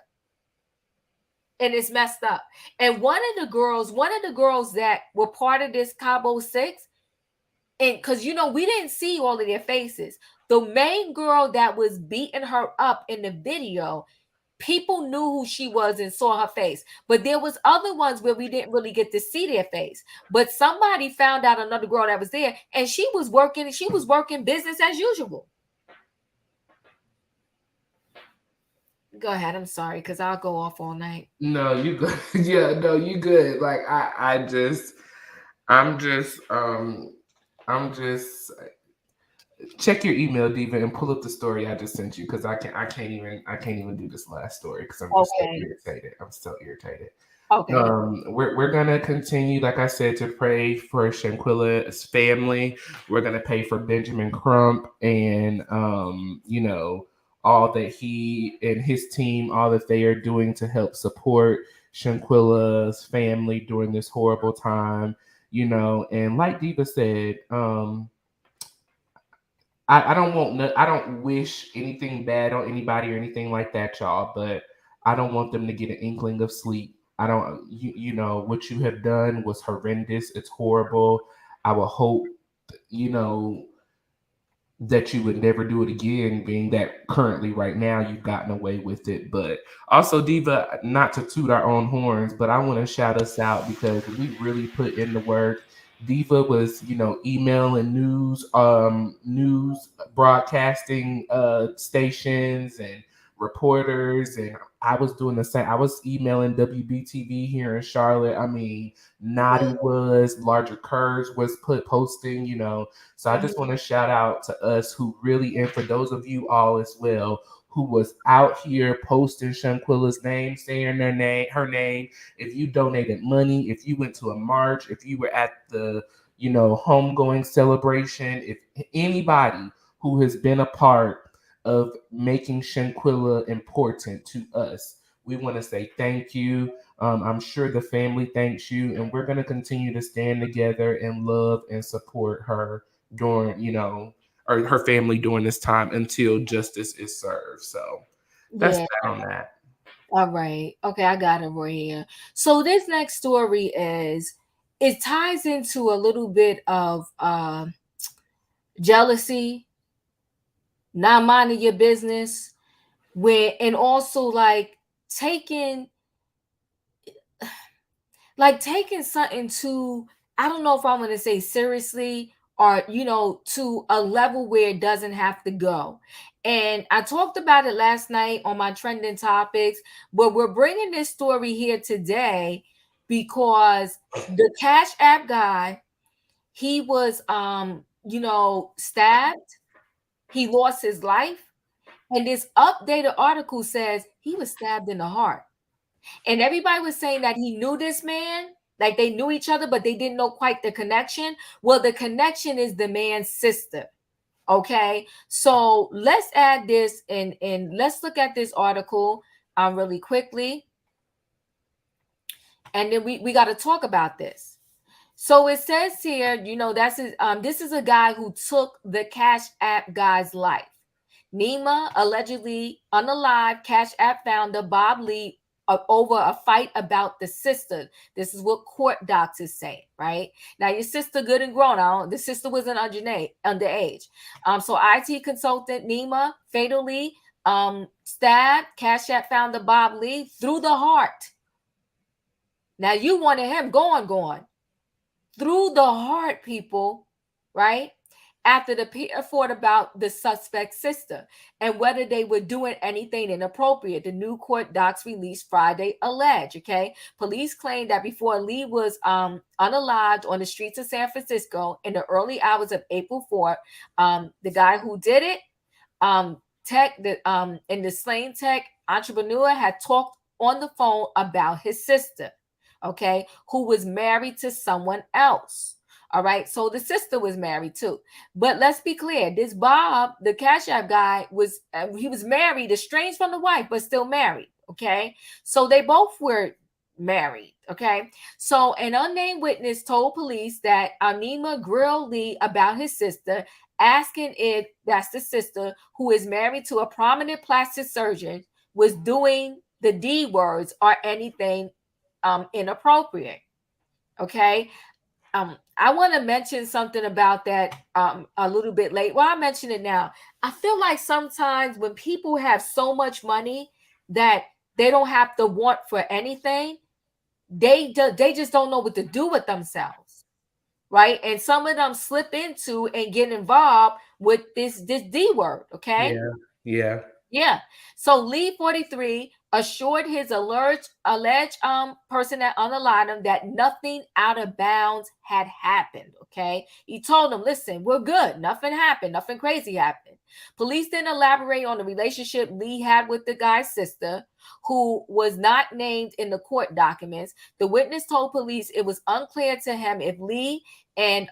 And it's messed up. And one of the girls that were part of this Cabo 6, and because, you know, we didn't see all of their faces. The main girl that was beating her up in the video, people knew who she was and saw her face. But there was other ones where we didn't really get to see their face. But somebody found out another girl that was there, and she was working business as usual. Go ahead. I'm sorry, because I'll go off all night. No, you good. Yeah, no, you good. Like I'm just check your email, Diva, and pull up the story I just sent you, because I can't even do this last story because I'm just so irritated. I'm still irritated. Okay. We're gonna continue, like I said, to pray for Shanquilla's family. We're gonna pray for Benjamin Crump and you know, all that he and his team, all that they are doing to help support Shanquilla's family during this horrible time. You know, and like Diva said, I don't wish anything bad on anybody or anything like that, y'all, but I don't want them to get an inkling of sleep. I don't, you know, what you have done was horrendous. It's horrible. I will hope, you know, that you would never do it again, being that currently right now you've gotten away with it. But also, Diva, not to toot our own horns, but I want to shout us out because we really put in the work. Diva was, you know, emailing news broadcasting stations and reporters, and I was doing the same. I was emailing WBTV here in Charlotte. I mean, Naughty was, Larger Curves was posting, you know. So I just want to shout out to us who really, and for those of you all as well, who was out here posting Shanquilla's name, saying her name. If you donated money, if you went to a march, if you were at the, you know, homegoing celebration, if anybody who has been a part of making Shanquilla important to us, we want to say thank you. I'm sure the family thanks you, and we're going to continue to stand together and love and support her during, you know, or her family during this time until justice is served. So That's Yeah. that on that. All right. Okay, I got it right here. So this next story it ties into a little bit of jealousy, not minding your business, where and also taking taking something to, I don't know if I'm going to say seriously or to a level where it doesn't have to go. And I talked about it last night on my trending topics, but we're bringing this story here today because the Cash App guy, he was stabbed, he lost his life, and this updated article says he was stabbed in the heart. And everybody was saying that he knew this man, like they knew each other, but they didn't know quite the connection. Well, the connection is the man's sister. Okay, so let's add this and let's look at this article really quickly, and then we got to talk about this. So it says here, this is a guy who took the Cash App guy's life. Nima allegedly unalived Cash App founder Bob Lee over a fight about the sister. This is what court docs is saying, right? Now, your sister good and grown out. The sister was an underage. So IT consultant Nima fatally stabbed Cash App founder Bob Lee through the heart. Now, you wanted him gone. Through the heart, people, right? After the peer fought about the suspect's sister and whether they were doing anything inappropriate. The new court docs released Friday allege, okay? Police claimed that before Lee was unalived on the streets of San Francisco in the early hours of April 4th, the guy who did it, in the slain tech entrepreneur had talked on the phone about his sister, okay, who was married to someone else. All right, so the sister was married too. But let's be clear, this Bob, the Cash App guy, was married, estranged from the wife, but still married. Okay, so they both were married. Okay, so an unnamed witness told police that Nima grilled Lee about his sister, asking if that's the sister who is married to a prominent plastic surgeon was doing the D words or anything inappropriate. Okay. I want to mention something about that a little bit late. Well, I'll mention it now. I feel like sometimes when people have so much money that they don't have to want for anything, they just don't know what to do with themselves, right? And some of them slip into and get involved with this D word, okay? Yeah. So Lee 43 assured his alleged person that unalived him that nothing out of bounds had happened. Okay. He told him, listen, we're good. Nothing happened. Nothing crazy happened. Police didn't elaborate on the relationship Lee had with the guy's sister, who was not named in the court documents. The witness told police it was unclear to him if Lee and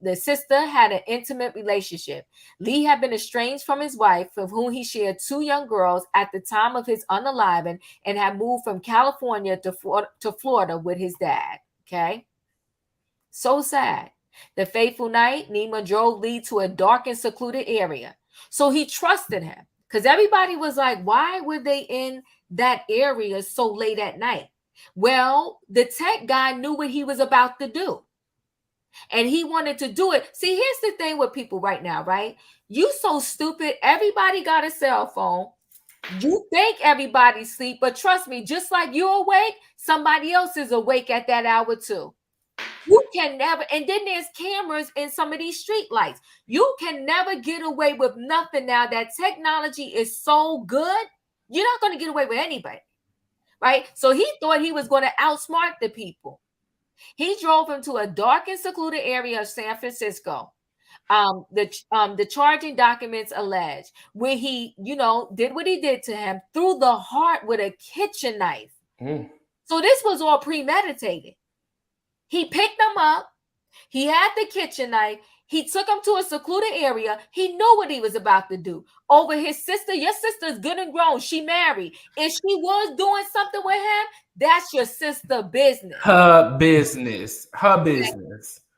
the sister had an intimate relationship. Lee had been estranged from his wife, with whom he shared 2 young girls at the time of his unaliving, and had moved from California to Florida with his dad. Okay. So sad. The fateful night, Nima drove Lee to a dark and secluded area. So he trusted him because everybody was like, why were they in that area so late at night? Well, the tech guy knew what he was about to do. And he wanted to do it. See, here's the thing with people right now, right? You so stupid. Everybody got a cell phone. You think everybody's asleep, but trust me, just like you're awake, somebody else is awake at that hour too. You can never, and then there's cameras in some of these street lights. You can never get away with nothing now. That technology is so good, you're not going to get away with anybody, right? So he thought he was going to outsmart the people. He drove him to a dark and secluded area of San Francisco. The charging documents allege when he, did what he did to him through the heart with a kitchen knife. So this was all premeditated. He picked him up. He had the kitchen knife. He took him to a secluded area. He knew what he was about to do. Over his sister, your sister's good and grown. She married. If she was doing something with him, that's your sister business. Her business.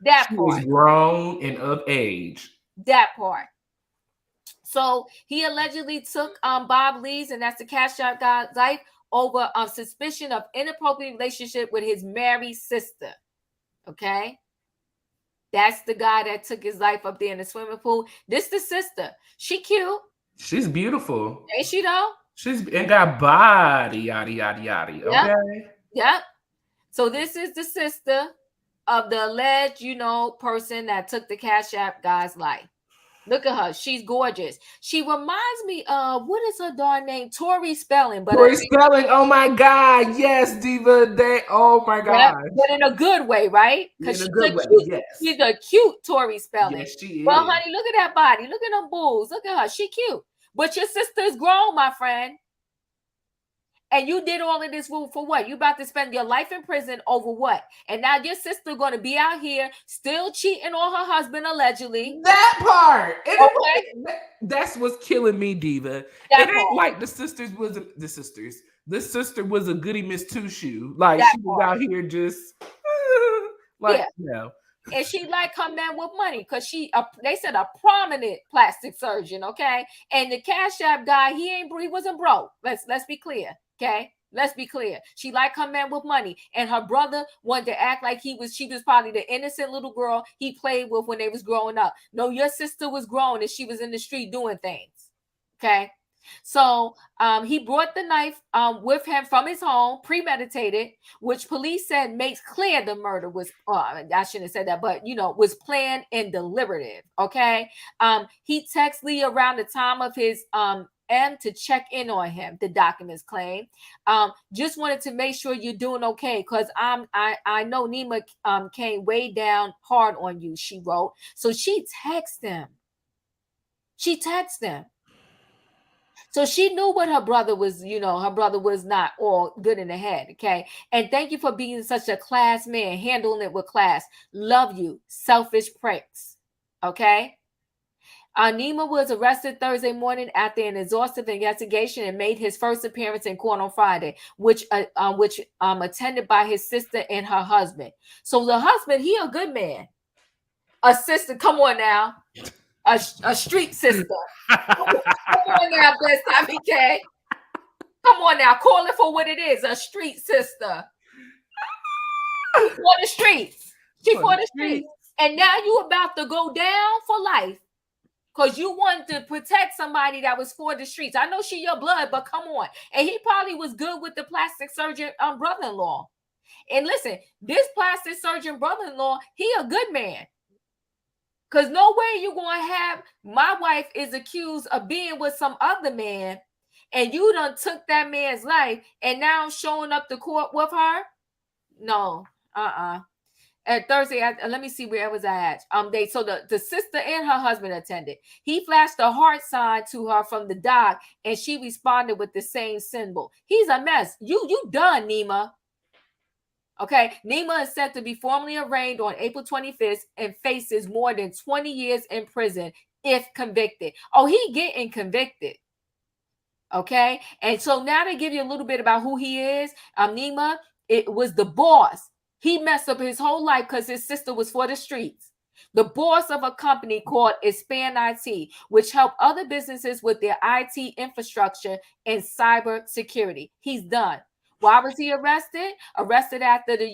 That she part. was grown and of age. That part. So he allegedly took Bob Lee's, and that's the Cash App guy's life, over suspicion of inappropriate relationship with his married sister. Okay. That's the guy that took his life up there in the swimming pool. This the sister. She cute. She's beautiful. Ain't she though? She's and got body, yada yada yada. Yep. Okay. Yep. So this is the sister of the alleged, person that took the Cash App guy's life. Look at her. She's gorgeous. She reminds me of, what is her darn name? Tori Spelling. Tori Spelling. Oh my God. Yes, Diva. Oh my God. But in a good way, right? In a good way. Yes. She's a cute Tori Spelling. Yes, she is. Well, honey, look at that body. Look at them boobs. Look at her. She cute. But your sister's grown, my friend. And you did all of this for what? You about to spend your life in prison over what? And now your sister going to be out here still cheating on her husband, allegedly. That part. Okay. That's what's killing me, Diva. It ain't like the sister was a goody Miss Two Shoe. Like she was out here just And she like her man with money because they said a prominent plastic surgeon, okay? And the Cash App guy, he wasn't broke. Let's be clear. Okay, let's be clear. She liked her man with money, and her brother wanted to act like she was probably the innocent little girl he played with when they was growing up. No, your sister was grown and she was in the street doing things. Okay, so he brought the knife with him from his home, premeditated, which police said makes clear the murder was. I shouldn't have said that, but was planned and deliberative. Okay, he texted Lee around the time of his to check in on him, the documents claim. Just wanted to make sure you're doing okay, because I know Nima came way down hard on you, she wrote. So she texted him. So she knew what her brother was, her brother was not all good in the head, okay? And thank you for being such a class man, handling it with class. Love you, selfish pricks, okay? Nima was arrested Thursday morning after an exhaustive investigation and made his first appearance in court on Friday, which attended by his sister and her husband. So the husband, he a good man. A sister, come on now. A street sister. Come on now, best IBK. Come on now, call it for what it is. A street sister. For the streets. She for the streets. And now you about to go down for life. Because you wanted to protect somebody that was for the streets. I know she your blood, but come on. And he probably was good with the plastic surgeon brother-in-law. And listen, this plastic surgeon brother-in-law, he a good man. Because no way you going to have, my wife is accused of being with some other man, and you done took that man's life, and now showing up to court with her? No, At Thursday, let me see where was I at. So the sister and her husband attended. He flashed a heart sign to her from the dock, and she responded with the same symbol. He's a mess. You done, Nima. Okay, Nima is set to be formally arraigned on April 25th and faces more than 20 years in prison if convicted. Oh, he getting convicted. Okay, and so now to give you a little bit about who he is, Nima, it was the boss. He messed up his whole life because his sister was for the streets. The boss of a company called Expand IT, which helped other businesses with their IT infrastructure and cyber security. He's done. Why was he arrested? Arrested after the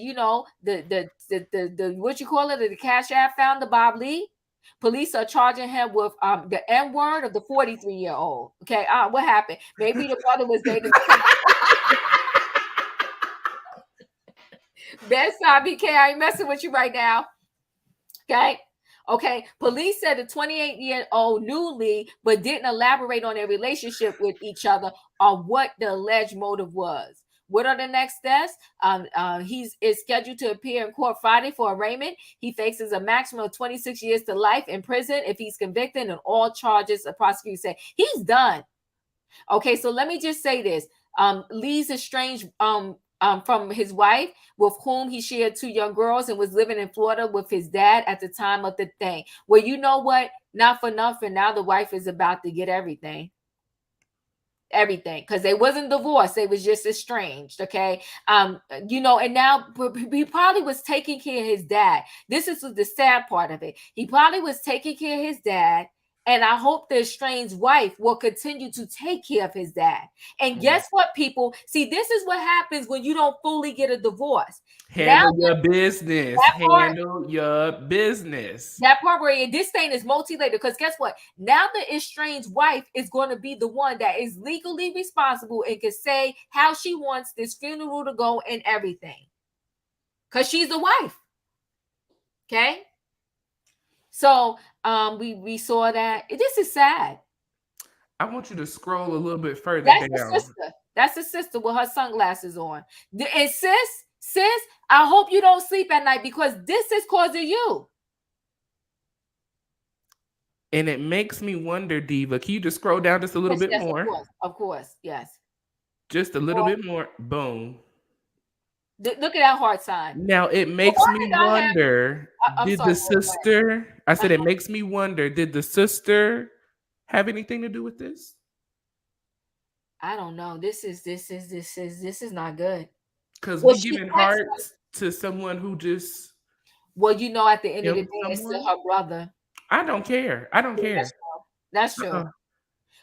what you call it, the Cash App founder, Bob Lee. Police are charging him with the N word of the 43-year-old. Okay, what happened? Maybe the brother was dating. Best IBK, I ain't messing with you right now. Okay. Police said the 28-year-old knew Lee, but didn't elaborate on their relationship with each other or what the alleged motive was. What are the next steps? He is scheduled to appear in court Friday for arraignment. He faces a maximum of 26 years to life in prison if he's convicted, and all charges the prosecutor say he's done. Okay, so let me just say this. Lee's estranged from his wife, with whom he shared 2 young girls and was living in Florida with his dad at the time of the thing. Well, you know what? Not for nothing. Now the wife is about to get everything. Because they wasn't divorced. They was just estranged. Okay. And now he probably was taking care of his dad. This is the sad part of it. He probably was taking care of his dad. And I hope the estranged wife will continue to take care of his dad. And guess what, people? See, this is what happens when you don't fully get a divorce. Handle your business. Handle your business. That part where this thing is multi-layered, because guess what? Now the estranged wife is going to be the one that is legally responsible and can say how she wants this funeral to go and everything. Because she's the wife. Okay? So we saw that. This is sad. I want you to scroll a little bit further down. The sister. That's the sister with her sunglasses on. And sis, I hope you don't sleep at night, because this is because of you. And it makes me wonder, Diva, can you just scroll down just a little bit more? Of course, yes. Just a little bit more. Boom. Look at that heart sign. Now it makes me wonder, did the sister, I said it makes me wonder, did the sister have anything to do with this? I don't know. This is not good. Because we're giving hearts to someone who just, well, you know, at the end of the day, it's still her brother. I don't care. I don't care. That's true.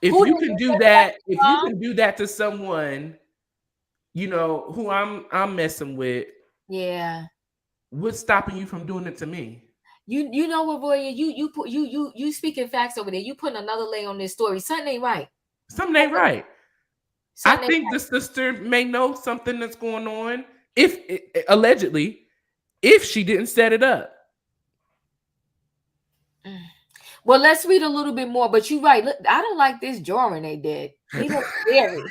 If you can do that, if you can do that to someone, you know, who I'm messing with, yeah, what's stopping you from doing it to me? You know what, Roya? You speaking facts over there. You putting another layer on this story. Something ain't right. Something ain't right. I think the sister may know something that's going on, if allegedly, if she didn't set it up. Well, let's read a little bit more. But you're right. Look, I don't like this drawing they did. He looks scary.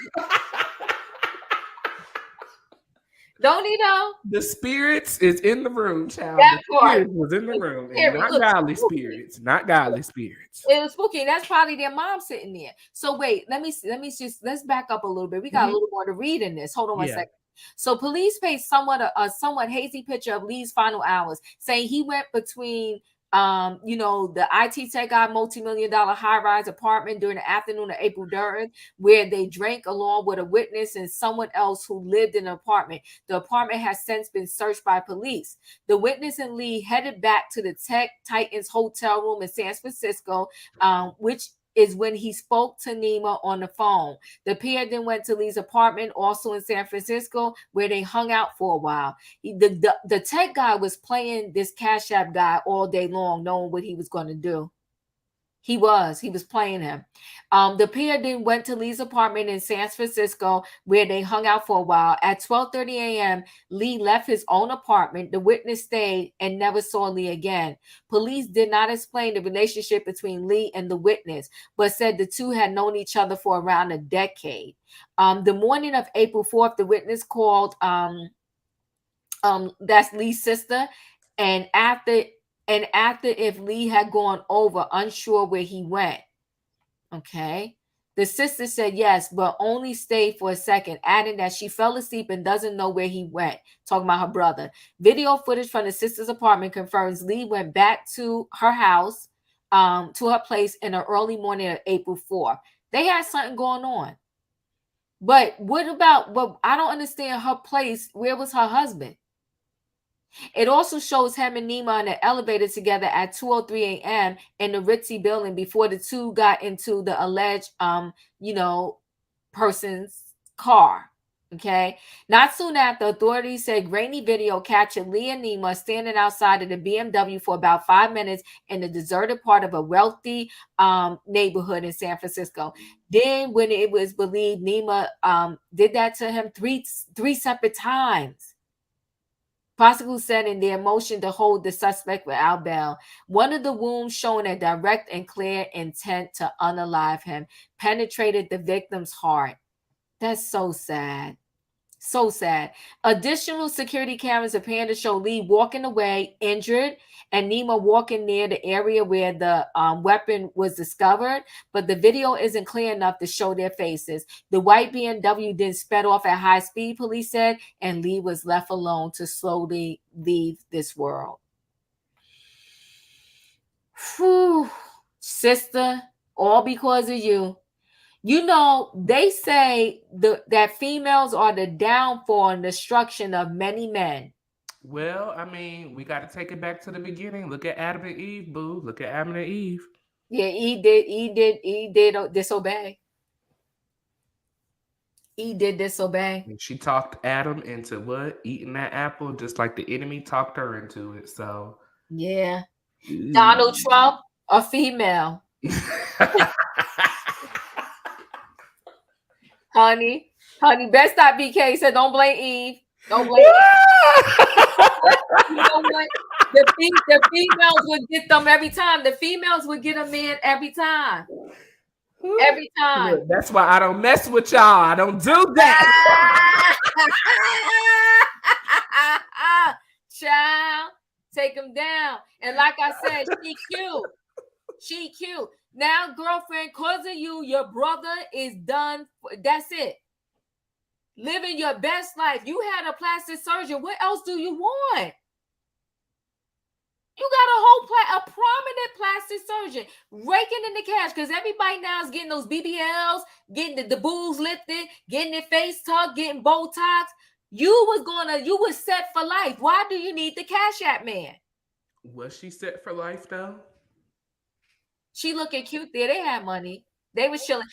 Don't he know? The spirits is in the room, child. The spirits was in the room. And not godly spirits. Not godly spirits. It was spooky. And that's probably their mom sitting there. So wait, let's back up a little bit. We got a little more to read in this. Hold on one second. So police paid a somewhat hazy picture of Lee's final hours, saying he went between the IT tech guy multi-million-dollar high-rise apartment during the afternoon of April 3rd, where they drank along with a witness and someone else who lived in the apartment. The apartment has since been searched by police. The witness and Lee headed back to the Tech Titans hotel room in San Francisco, which is when he spoke to Nima on the phone. The pair then went to Lee's apartment, also in San Francisco, where they hung out for a while. The tech guy was playing this Cash App guy all day long, knowing what he was going to do. He was playing him. The pair then went to Lee's apartment in San Francisco, where they hung out for a while. At 12:30 a.m., Lee left his own apartment. The witness stayed and never saw Lee again. Police did not explain the relationship between Lee and the witness, but said the two had known each other for around a decade. The morning of April 4th, the witness called, that's Lee's sister, and after if Lee had gone over, unsure where he went. Okay. The sister said yes, but only stayed for a second, adding that she fell asleep and doesn't know where he went, talking about her brother. Video footage from the sister's apartment confirms Lee went back to her house, to her place in the early morning of April 4th. They had something going on. But what about, I don't understand her place. Where was her husband? It also shows him and Nima in the elevator together at 2:03 a.m. in the Ritzy building before the two got into the alleged, person's car. Okay. Not soon after, authorities said grainy video captured Lee and Nima standing outside of the BMW for about 5 minutes in the deserted part of a wealthy neighborhood in San Francisco. Then, when it was believed Nima did that to him three separate times. Prosecutors said in their motion to hold the suspect without bail, one of the wounds showing a direct and clear intent to unalive him penetrated the victim's heart. That's so sad. So sad. Additional security cameras appear to show Lee walking away injured and Nima walking near the area where the weapon was discovered, but the video isn't clear enough to show their faces. The white BMW then sped off at high speed, police said, and Lee was left alone to slowly leave this world. Whew. Sister, all because of you. You know, they say that females are the downfall and destruction of many men. Well, I mean, we got to take it back to the beginning. Look at Adam and Eve, boo. Look at Adam and Eve. Yeah, he did disobey. He did disobey. And she talked Adam into what? Eating that apple, just like the enemy talked her into it. So, Yeah. Donald ooh. Trump, a female. Honey, best not BK said don't blame Eve. Don't blame Eve. You know what? The females would get them every time. The females would get a man every time. Every time. Look, that's why I don't mess with y'all. I don't do that. Child, take him down. And like I said, she cute. She cute. Now, girlfriend, cause of you, your brother is done. That's it. Living your best life. You had a plastic surgeon. What else do you want? You got a prominent plastic surgeon raking in the cash because everybody now is getting those BBLs, getting the boobs lifted, getting their face tucked, getting Botox. You was set for life. Why do you need the Cash App man? Was she set for life though? She looking cute there. They had money. They was chilling.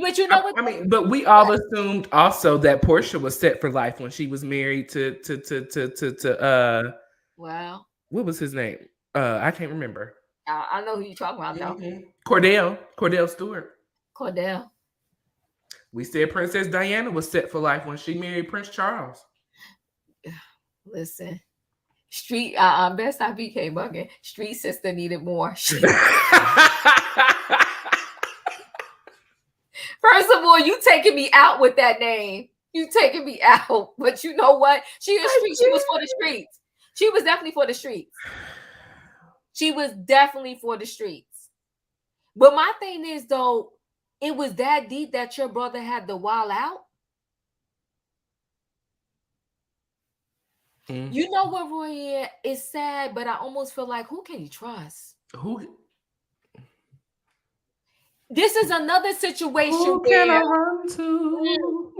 But you know what? I mean, but we all assumed also that Portia was set for life when she was married to Wow. What was his name? I can't remember. I know who you're talking about now. Cordell Stewart. Cordell. We said Princess Diana was set for life when she married Prince Charles. Listen, street best I BK bugging. Street sister needed more. First of all, you taking me out with that name. You taking me out. But you know what? She was for the streets. She was definitely for the streets. She was definitely for the streets. But my thing is, though, it was that deep that your brother had to wild out. Mm. You know what, Roy? It's sad, but I almost feel like, who can you trust? Who? This is another situation who can I run to?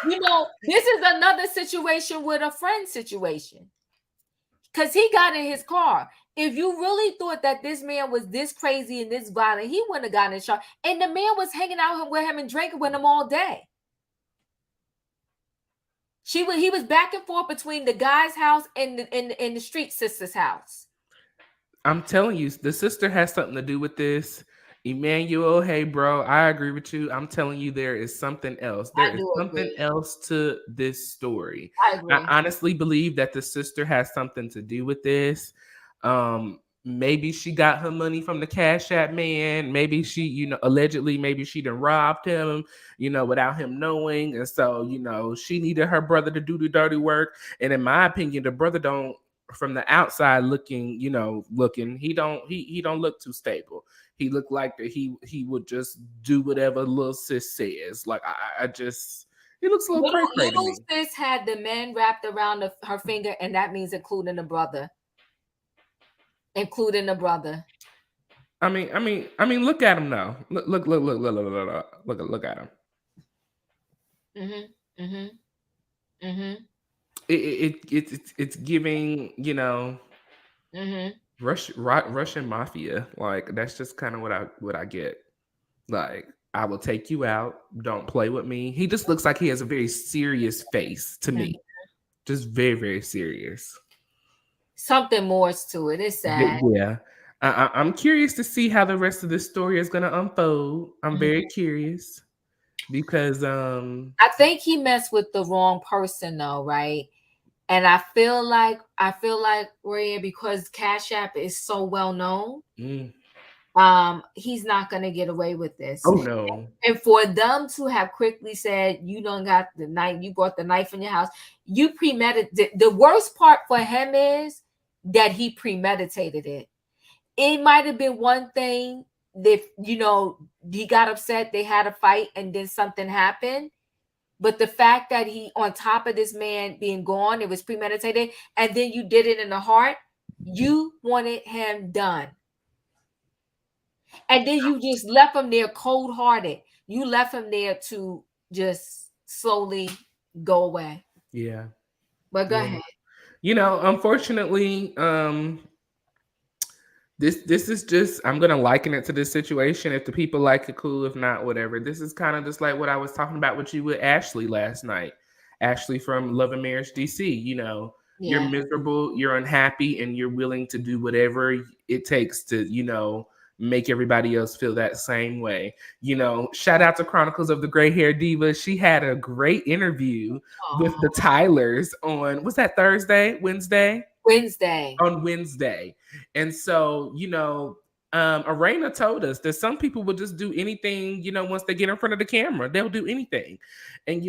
You know, this is another situation with a friend situation. Because he got in his car. If you really thought that this man was this crazy and this violent, he wouldn't have gotten in shot. And the man was hanging out with him and drinking with him all day. He was back and forth between the guy's house and the street sister's house. I'm telling you, the sister has something to do with this. Emmanuel, hey bro, I agree with you. I'm telling you, there is something else. There is something else to this story. I honestly believe that the sister has something to do with this. Maybe she got her money from the Cash App man. Maybe she, allegedly, maybe she done robbed him, without him knowing. And so, she needed her brother to do the dirty work. And in my opinion, the brother don't, from the outside looking, he don't look too stable. He looked like that he would just do whatever little sis says. Like he looks a little crazy. Little sis had the man wrapped around her finger, and that means including the brother. Including the brother. I mean, look at him now. Look at him. It's giving, Russian mafia. Like, that's just kind of what I get. Like, I will take you out. Don't play with me. He just looks like he has a very serious face to me. Just very, very serious. Something more to it. It's sad. Yeah. I'm curious to see how the rest of this story is going to unfold. I'm very curious because I think he messed with the wrong person though, right? And I feel like Ray, because Cash App is so well known, he's not gonna get away with this. Oh no! And for them to have quickly said, "You don't got the knife. You brought the knife in your house. You premeditated." The worst part for him is that he premeditated it. It might have been one thing that he got upset, they had a fight, and then something happened. But the fact that he, on top of this man being gone, it was premeditated, and then you did it in the heart, you wanted him done. And then you just left him there cold-hearted. You left him there to just slowly go away. Yeah. But go ahead. Unfortunately, This is just, I'm gonna liken it to this situation. If the people like it, cool. If not, whatever. This is kind of just like what I was talking about with you with Ashley last night. Ashley from Love and Marriage DC. You're Yeah. miserable, you're unhappy, and you're willing to do whatever it takes to, make everybody else feel that same way. Shout out to Chronicles of the Gray Hair Diva. She had a great interview with the Tylers on, was that Thursday, Wednesday? On Wednesday. And so, Arena told us that some people will just do anything, once they get in front of the camera, they'll do anything. And,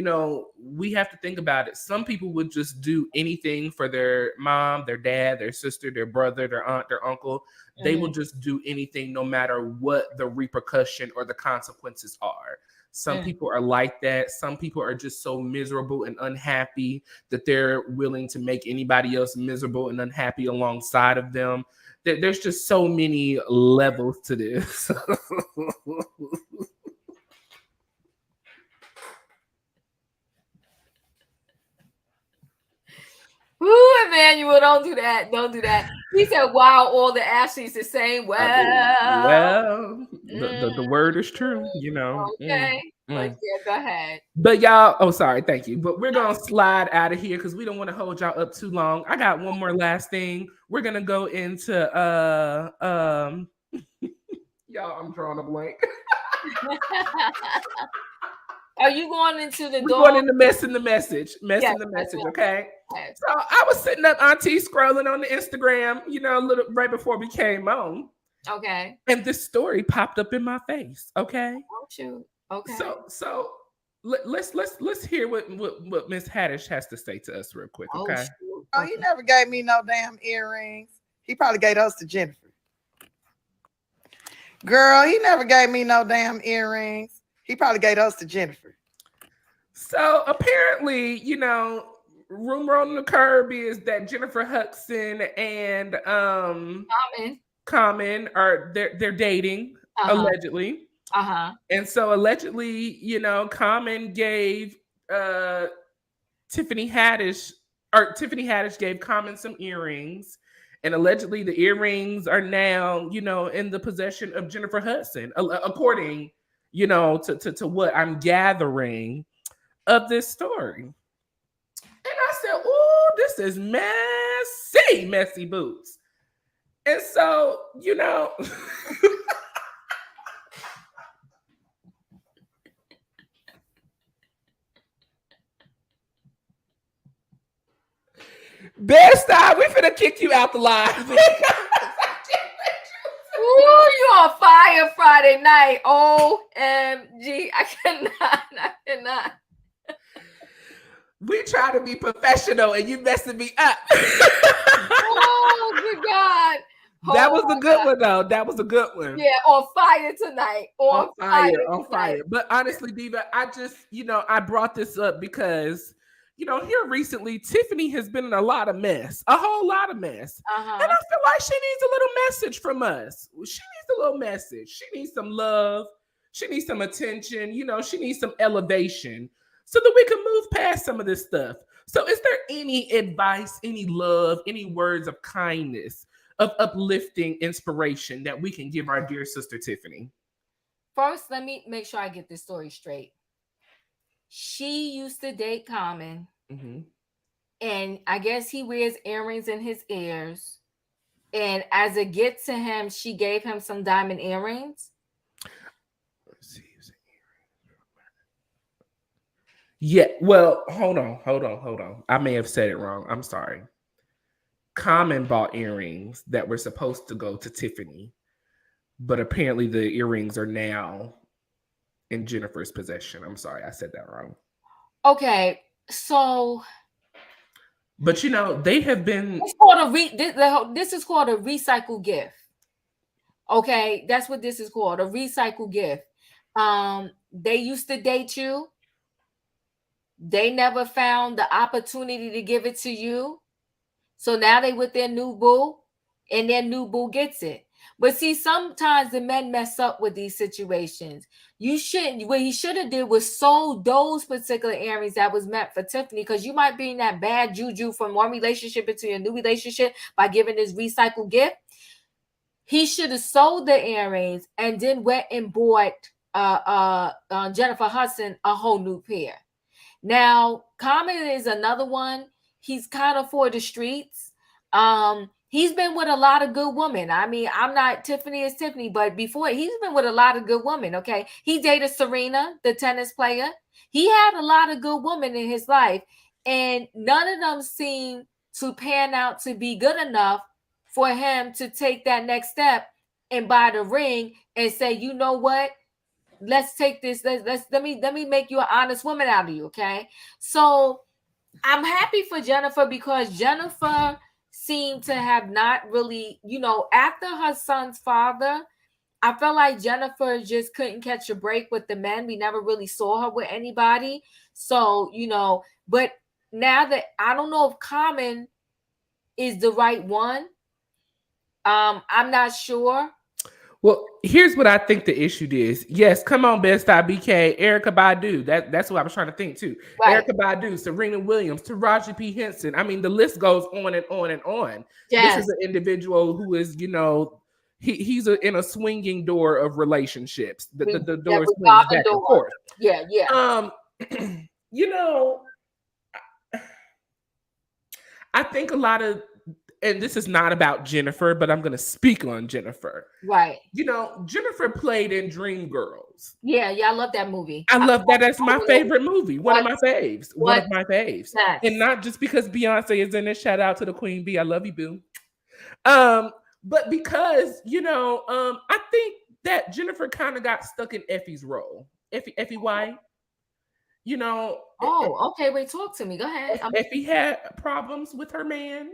we have to think about it. Some people would just do anything for their mom, their dad, their sister, their brother, their aunt, their uncle. They will just do anything no matter what the repercussion or the consequences are. Some people are like that. Some people are just so miserable and unhappy that they're willing to make anybody else miserable and unhappy alongside of them. There's just so many levels to this. Ooh, Emmanuel, don't do that. Don't do that. He said, wow, all the Ashleys the same. Well, the word is true, Okay. But yeah, go ahead. But y'all, sorry, thank you. But we're gonna slide out of here because we don't want to hold y'all up too long. I got one more last thing. We're gonna go into y'all, I'm drawing a blank. Are you going into the door? Going into messing the message, okay? Yes. So I was sitting up, Auntie, scrolling on the Instagram, a little right before we came on. Okay. And this story popped up in my face. Okay. Oh shoot. Okay. So let's hear what Miss Haddish has to say to us real quick. Okay. Oh, he never gave me no damn earrings. He probably gave those to Jennifer. Girl, he never gave me no damn earrings. He probably gave those to Jennifer. So apparently, rumor on the curb is that Jennifer Hudson and Common are they're dating, allegedly. And so allegedly, Common gave Tiffany Haddish gave Common some earrings. And allegedly the earrings are now, in the possession of Jennifer Hudson, according, to what I'm gathering of this story. And I said, oh, this is messy boots. And so, Best we finna kick you out the live. Ooh, you on fire Friday night. OMG. I cannot. We try to be professional and you messing me up. Oh, good God. That was a good one, though. That was a good one. Yeah, on fire tonight. On fire. But honestly, Diva, I just, I brought this up because, here recently, Tiffany has been in a lot of mess, a whole lot of mess. And I feel like she needs a little message from us. She needs a little message. She needs some love. She needs some attention. She needs some elevation so that we can move past some of this stuff. So is there any advice, any love, any words of kindness, of uplifting inspiration that we can give our dear sister Tiffany? First, let me make sure I get this story straight. She used to date Common, and I guess he wears earrings in his ears. And as a gift to him, she gave him some diamond earrings. Let's see. Yeah, well, hold on. I may have said it wrong. I'm sorry. Common bought earrings that were supposed to go to Tiffany, but apparently the earrings are now in Jennifer's possession. I'm sorry, I said that wrong. Okay, so, but they have been. It's called this is called a recycle gift. Okay, that's what this is called, a recycle gift. They used to date you. They never found the opportunity to give it to you. So now they with their new boo, and their new boo gets it. But see, sometimes the men mess up with these situations. You shouldn't. What he should have did was sold those particular earrings that was meant for Tiffany, because you might be in that bad juju from one relationship into a new relationship by giving this recycled gift. he should have sold the earrings and then went and bought Jennifer Hudson a whole new pair. Now, Common is another one. He's kind of for the streets. He's been with a lot of good women. I mean, I'm not Tiffany is Tiffany, but before he's been with a lot of good women. Okay, he dated Serena, the tennis player. He had a lot of good women in his life, and none of them seem to pan out to be good enough for him to take that next step and buy the ring and say, you know what? Let's take this. Let me make you an honest woman out of you. Okay. So I'm happy for Jennifer because Jennifer seemed to have not really, after her son's father, I felt like Jennifer just couldn't catch a break with the men. We never really saw her with anybody. So, but now that I don't know if Common is the right one. I'm not sure. Well, here's what I think the issue is. Yes, come on, Best BK, Erykah Badu. That's what I was trying to think too. Right. Erykah Badu, Serena Williams, Taraji P. Henson. I mean, the list goes on and on and on. Yes. This is an individual who is, he's in a swinging door of relationships. The door swings back and forth. Yeah. I think a lot of, and this is not about Jennifer, but I'm going to speak on Jennifer. Right. Jennifer played in Dreamgirls. Yeah, I love that movie. I love that. That's my favorite movie. One of my faves. One of my faves. Yes. And not just because Beyonce is in it. Shout out to the Queen Bee. I love you, boo. But because, I think that Jennifer kind of got stuck in Effie's role. Effie White. Oh, okay. Wait, talk to me. Go ahead. Effie had problems with her man,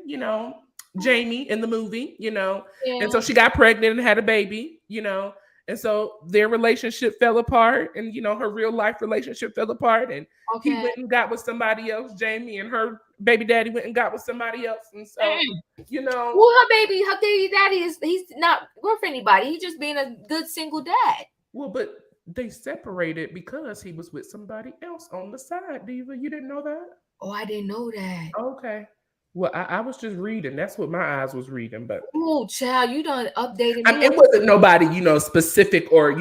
Jamie in the movie, and so she got pregnant and had a baby, and so their relationship fell apart, and her real life relationship fell apart, and he went and got with somebody else, Jamie, and her baby daddy went and got with somebody else, and so well, her baby daddy he's not worth anybody. He's just being a good single dad. Well, but they separated because he was with somebody else on the side. Diva, you didn't know that? Oh, I didn't know that. Okay. Well, I was just reading. That's what my eyes was reading. But oh, child, you done updated me. It wasn't nobody, specific or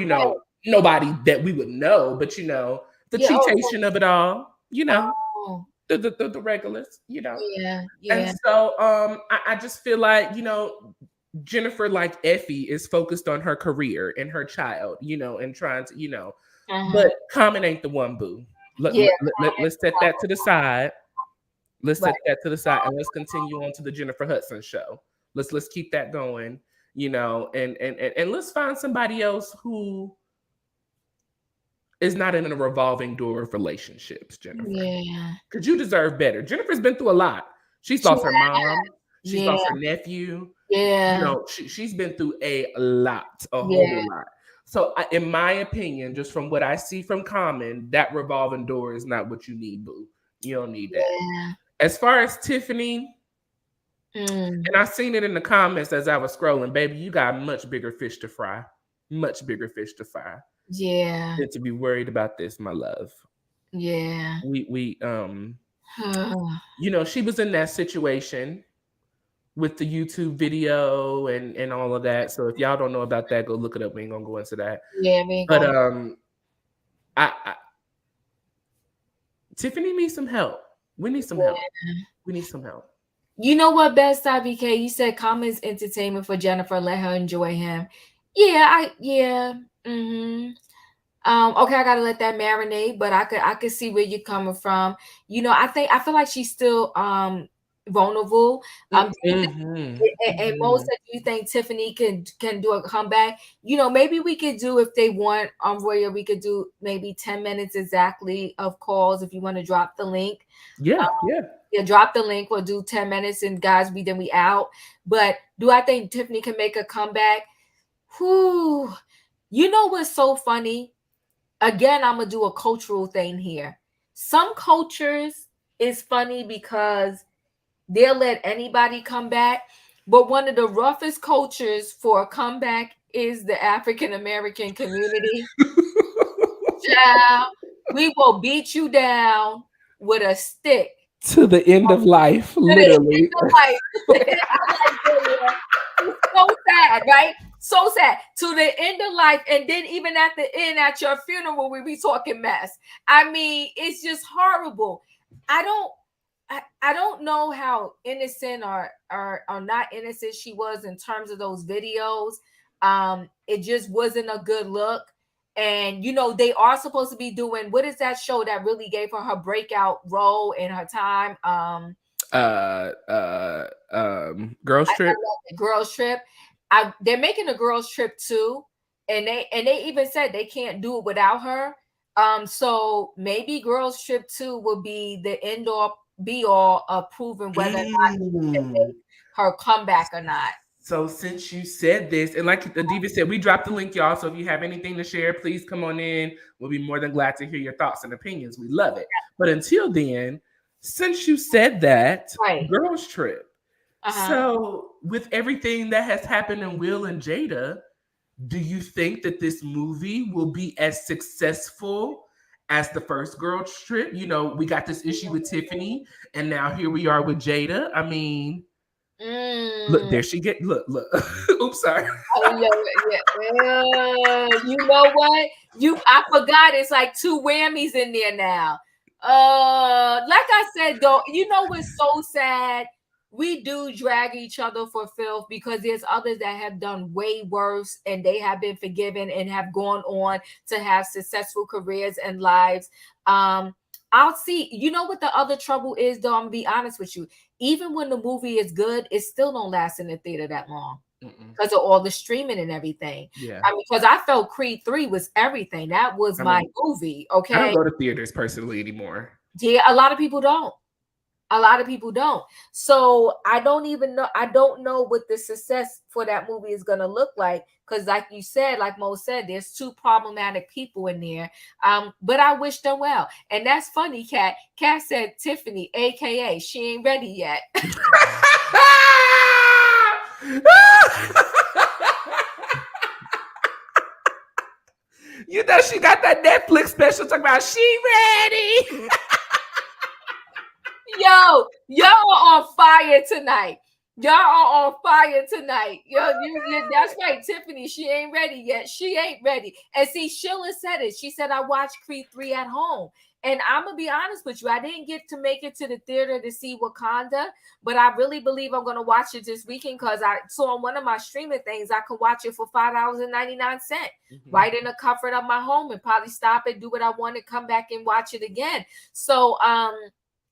nobody that we would know. But the cheatation of it all. The regulars. Yeah. And so I just feel like Jennifer, like Effie, is focused on her career and her child. And trying to But Common ain't the one, boo. Let's set that to the side. Let's set that to the side and let's continue on to the Jennifer Hudson show. Let's keep that going, and let's find somebody else who is not in a revolving door of relationships, Jennifer. Yeah. Because you deserve better. Jennifer's been through a lot. She's lost her mom. She's lost her nephew. Yeah. She's been through a lot, a whole lot. So in my opinion, just from what I see from Common, that revolving door is not what you need, boo. You don't need that. Yeah. As far as Tiffany, and I seen it in the comments as I was scrolling, baby, you got much bigger fish to fry. Much bigger fish to fry. Yeah. Than to be worried about this, my love. Yeah. We she was in that situation with the YouTube video and all of that. So if y'all don't know about that, go look it up. We ain't gonna go into that. Yeah, but I Tiffany needs some help. We need some help. We need some help. You know what, Best BK? You said Common's entertainment for Jennifer. Let her enjoy him. Yeah. Okay, I gotta let that marinate, but I could see where you're coming from. I feel like she's still vulnerable. And most of you think Tiffany can do a comeback. Maybe we could do, if they want, Roya, we could do maybe 10 minutes exactly of calls if you want to drop the link. Yeah. Drop the link. We'll do 10 minutes and guys, we out. But do I think Tiffany can make a comeback? Whew. What's so funny? Again, I'm gonna do a cultural thing here. Some cultures is funny because they'll let anybody come back, but one of the roughest cultures for a comeback is the African American community. Child, we will beat you down with a stick To the end of life, literally. Like, it's so sad, right? So sad. To the end of life, and then even at the end, at your funeral, we be talking mess. I mean, it's just horrible. I don't know how innocent or not innocent she was in terms of those videos. It just wasn't a good look. And you know, they are supposed to be doing, what is that show that really gave her breakout role in her time? Girls Trip. Girls Trip. They're making a Girls Trip too, and they even said they can't do it without her. So maybe Girls Trip 2 will be the end all be all of proving whether or not she can make her comeback or not. So since you said this, and like the Diva said, we dropped the link, y'all. So if you have anything to share, please come on in. We'll be more than glad to hear your thoughts and opinions. We love it. But until then, since you said that, Right. Girls Trip. So with everything that has happened in Will and Jada, do you think that this movie will be as successful as the first Girls Trip? You know, we got this issue with Tiffany, and now here we are with Jada. I mean, look, there she get. Look. Oops, sorry. You know what? I forgot. It's like 2 whammies in there now. Like I said, though, you know what's so sad? We do drag each other for filth because there's others that have done way worse and they have been forgiven and have gone on to have successful careers and lives. I'll see. You know what the other trouble is, though? I'm gonna be honest with you. Even when the movie is good, it still don't last in the theater that long because of all the streaming and everything. Yeah. Because I felt Creed 3 was everything. That was my movie. Okay. I don't go to theaters personally anymore. Yeah, a lot of people don't. So I don't even know. I don't know what the success for that movie is going to look like. Because like you said, like Mo said, there's 2 problematic people in there. But I wish them well. And that's funny, Kat. Kat said Tiffany, AKA, she ain't ready yet. You know, she got that Netflix special talking about she ready. Yo, y'all are on fire tonight. Yo, that's right, Tiffany. She ain't ready yet. She ain't ready. And see, Sheila said it. She said, I watched Creed 3 at home. And I'm going to be honest with you. I didn't get to make it to the theater to see Wakanda, but I really believe I'm going to watch it this weekend because I saw on one of my streaming things, I can watch it for $5.99 right in the comfort of my home and probably stop it, do what I want, and come back and watch it again. So,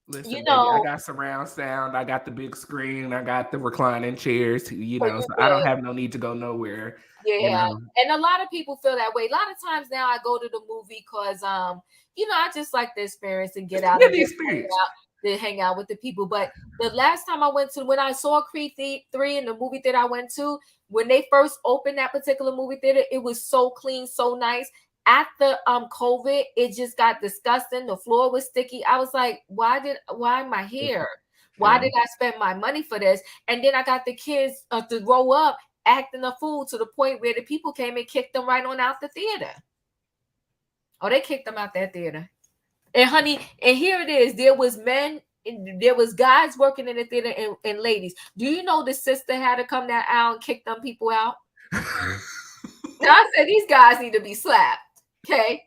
listen, you know, baby, I got surround sound. I got the big screen. I got the reclining chairs. You know, so I don't have no need to go nowhere. Yeah, you know? And a lot of people feel that way. A lot of times now I go to the movie because, you know, I just like the experience and get out. Yeah, the experience. To hang out with the people. But the last time when I saw Creed 3 in the movie theater I went to, when they first opened that particular movie theater, it was so clean, so nice. After COVID, it just got disgusting. The floor was sticky. I was like, why am I here? Why did I spend my money for this? And then I got the kids to grow up acting a fool to the point where the people came and kicked them right on out the theater. Oh, they kicked them out that theater. And honey, and here it is. There was guys working in the theater and ladies. Do you know the sister had to come that aisle and kick them people out? Now I said these guys need to be slapped. Okay.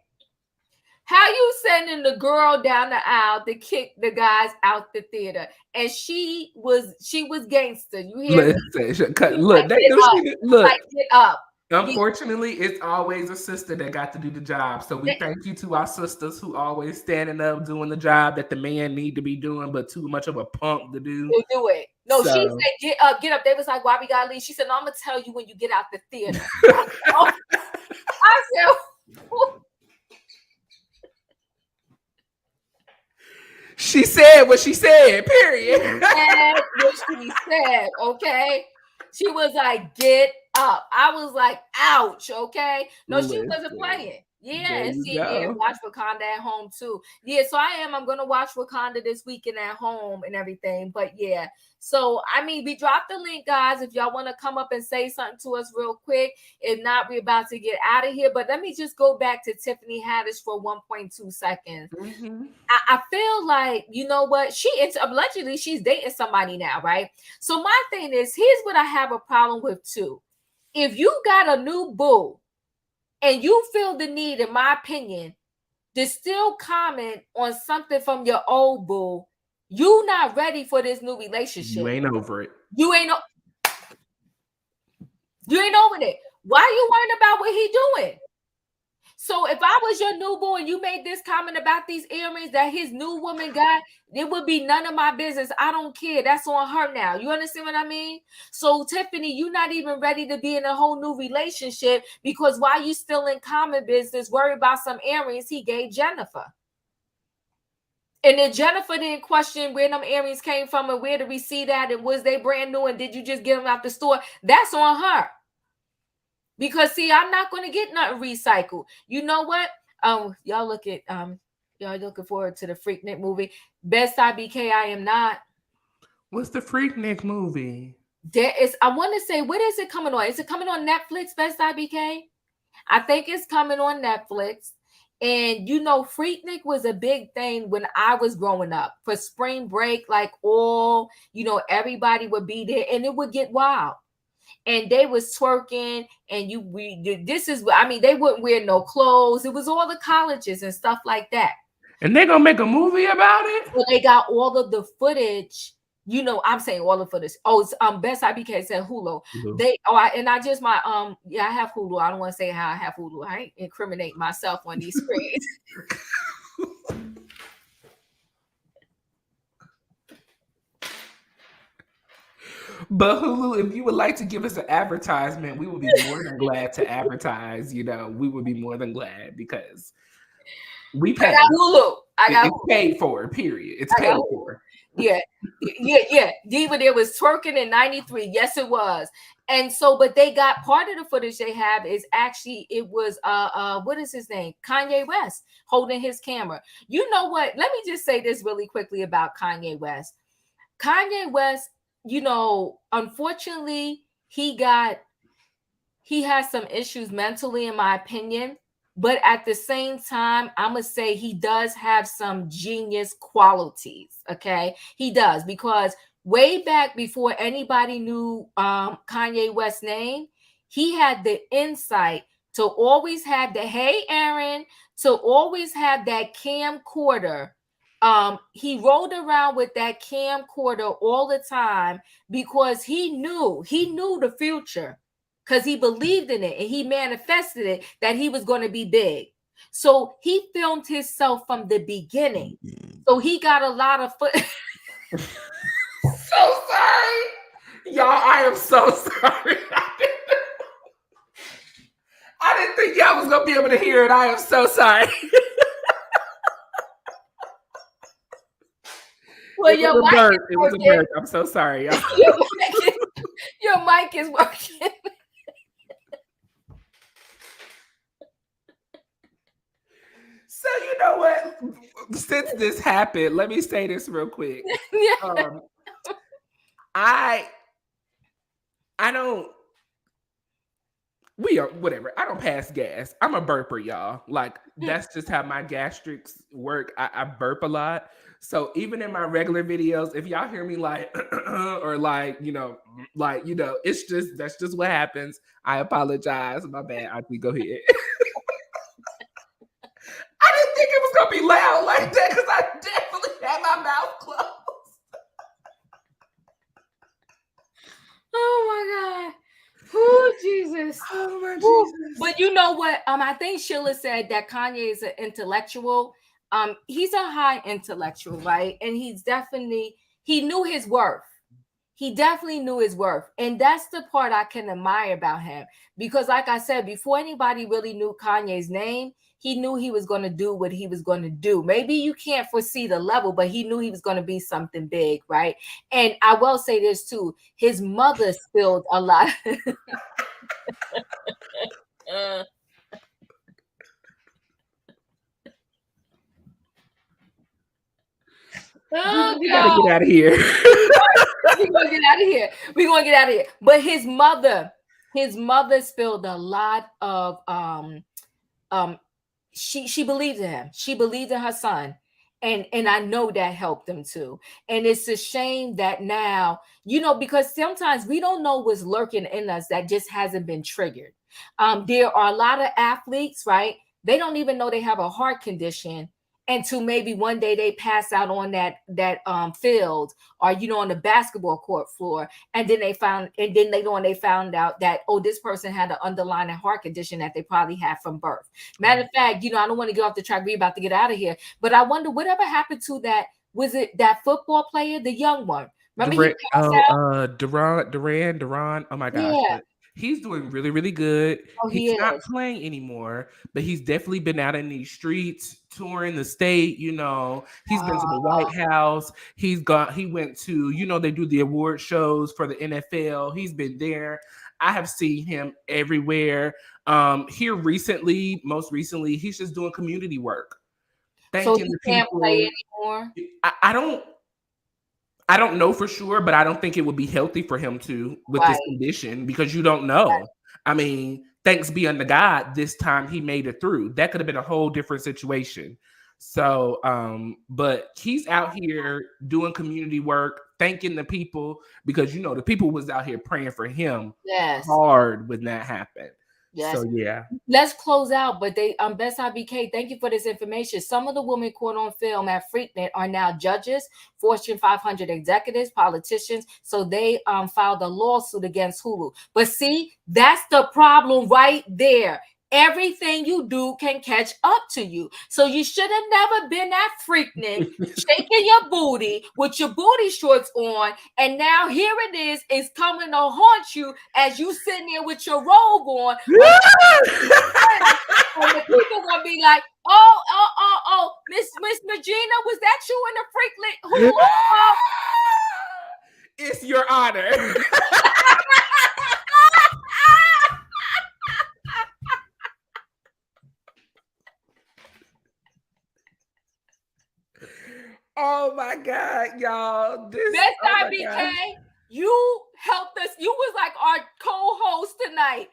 How you sending the girl down the aisle to kick the guys out the theater? And she was gangster. You hear Listen, me? Look. Like, get up. Unfortunately, it's always a sister that got to do the job. So we thank you to our sisters who always standing up doing the job that the man need to be doing, but too much of a punk to do. To do it. No, she said, get up, get up. They was like, why we gotta leave? She said, no, I'm gonna tell you when you get out the theater. I said, she said what she said, period. What she said, okay? She was like, get up. I was like, ouch. Okay, no, she Listen, wasn't playing. Yeah, there and you see, yeah, go. watch Wakanda at home too. Yeah, so I'm gonna watch Wakanda this weekend at home and everything. But yeah, so I mean, we dropped the link, guys. If y'all want to come up and say something to us real quick. If not, we're about to get out of here. But let me just go back to Tiffany Haddish for 1.2 seconds. Mm-hmm. I feel like, you know what, it's allegedly she's dating somebody now, right? So my thing is, here's what I have a problem with too. If you got a new boo and you feel the need, in my opinion, to still comment on something from your old boo, you not ready for this new relationship. You ain't over it. You ain't over it. Why are you worrying about what he doing? So if I was your new boo and you made this comment about these earrings that his new woman got, it would be none of my business. I don't care. That's on her now. You understand what I mean? So Tiffany, you're not even ready to be in a whole new relationship because while you still in common business, worry about some earrings he gave Jennifer. And then Jennifer didn't question where them earrings came from and where did we see that and was they brand new and did you just get them out the store? That's on her. Because see, I'm not going to get nothing recycled. You know what? Y'all look at y'all looking forward to the Freaknik movie. Best IBK, I am not. What's the Freaknik movie? There is, I want to say, what is it coming on? Is it coming on Netflix, Best IBK? I think it's coming on Netflix. And you know, Freaknik was a big thing when I was growing up. For spring break, like everybody would be there and it would get wild. And they was twerking and they wouldn't wear no clothes. It was all the colleges and stuff like that. And they're gonna make a movie about it? Well, they got all of the footage. I'm saying all of footage. Oh, it's Best IBK said Hulu. I have Hulu. I don't want to say how I have Hulu. I ain't incriminate myself on these screens. But Hulu, if you would like to give us an advertisement, we would be more than glad to advertise. We would be more than glad because we pay. I got Hulu. It's paid for, period. It's paid for. Yeah. Diva, there was twerking in 93. Yes, it was. And so, but they got part of the footage they have is actually, it was, what is his name? Kanye West holding his camera. You know what? Let me just say this really quickly about Kanye West. Kanye West, unfortunately, he has some issues mentally, in my opinion. But at the same time, I'm going to say he does have some genius qualities. Okay. He does, because way back before anybody knew Kanye West's name, he had the insight to always have hey, Aaron, to always have that camcorder. He rolled around with that camcorder all the time because he knew the future, because he believed in it and he manifested it that he was going to be big. So he filmed himself from the beginning. So he got a lot of So sorry. Y'all, I am so sorry. I didn't think y'all was going to be able to hear it. I am so sorry. Well, your mic it was a bird. I'm so sorry. Your mic is working. So you know what? Since this happened, let me say this real quick. Yeah. I don't. We are whatever. I don't pass gas. I'm a burper, y'all. Like that's just how my gastrics work. I burp a lot. So even in my regular videos, if y'all hear me like or it's just that's just what happens. I apologize. My bad. Auntie, go ahead. I didn't think it was gonna be loud like that because I definitely had my mouth closed. Oh my God. Oh Jesus. Oh my Jesus. But you know what? I think Sheila said that Kanye is an intellectual. He's a high intellectual, right? And he knew his worth. He definitely knew his worth. And that's the part I can admire about him. Because like I said, before anybody really knew Kanye's name, he knew he was going to do what he was going to do. Maybe you can't foresee the level, but he knew he was going to be something big, right? And I will say this too. His mother spilled a lot. Oh, We gotta get out of here. We're gonna get out of here. We're gonna get out of here. But his mother spilled a lot of she believed in him. She believed in her son. And I know that helped them too. And it's a shame that now, because sometimes we don't know what's lurking in us that just hasn't been triggered. There are a lot of athletes, right? They don't even know they have a heart condition until maybe one day they pass out on that field or on the basketball court floor, and then later on they found out that, oh, this person had an underlying heart condition that they probably had from birth. Matter of fact, I don't want to get off the track. We're about to get out of here, but I wonder whatever happened to that. Was it that football player, the young one? Remember he passed out? Duran. Oh my gosh. Yeah. He's doing really, really good. Oh, he's not playing anymore, but he's definitely been out in these streets, touring the state. He's been to the White House. He went to, they do the award shows for the NFL. He's been there. I have seen him everywhere. Here recently, most recently, he's just doing community work. So he can't play anymore? I don't know for sure, but I don't think it would be healthy for him to with this condition, because you don't know. Right. I mean, thanks be unto God, this time he made it through. That could have been a whole different situation. So, but he's out here doing community work, thanking the people, because the people was out here praying for him hard when that happened. Yes. So yeah. Let's close out. But Best IBK, thank you for this information. Some of the women caught on film at Freaknik are now judges, Fortune 500 executives, politicians. So they filed a lawsuit against Hulu. But see, that's the problem right there. Everything you do can catch up to you. So you should have never been at Freaknik shaking your booty with your booty shorts on. And now here it is coming to haunt you as you sitting there with your robe on. And the people gonna be like, oh, Miss Regina, was that you in the Freaknik? It's your honor. Oh my God, y'all. Best IBK, you helped us. You was like our co-host tonight.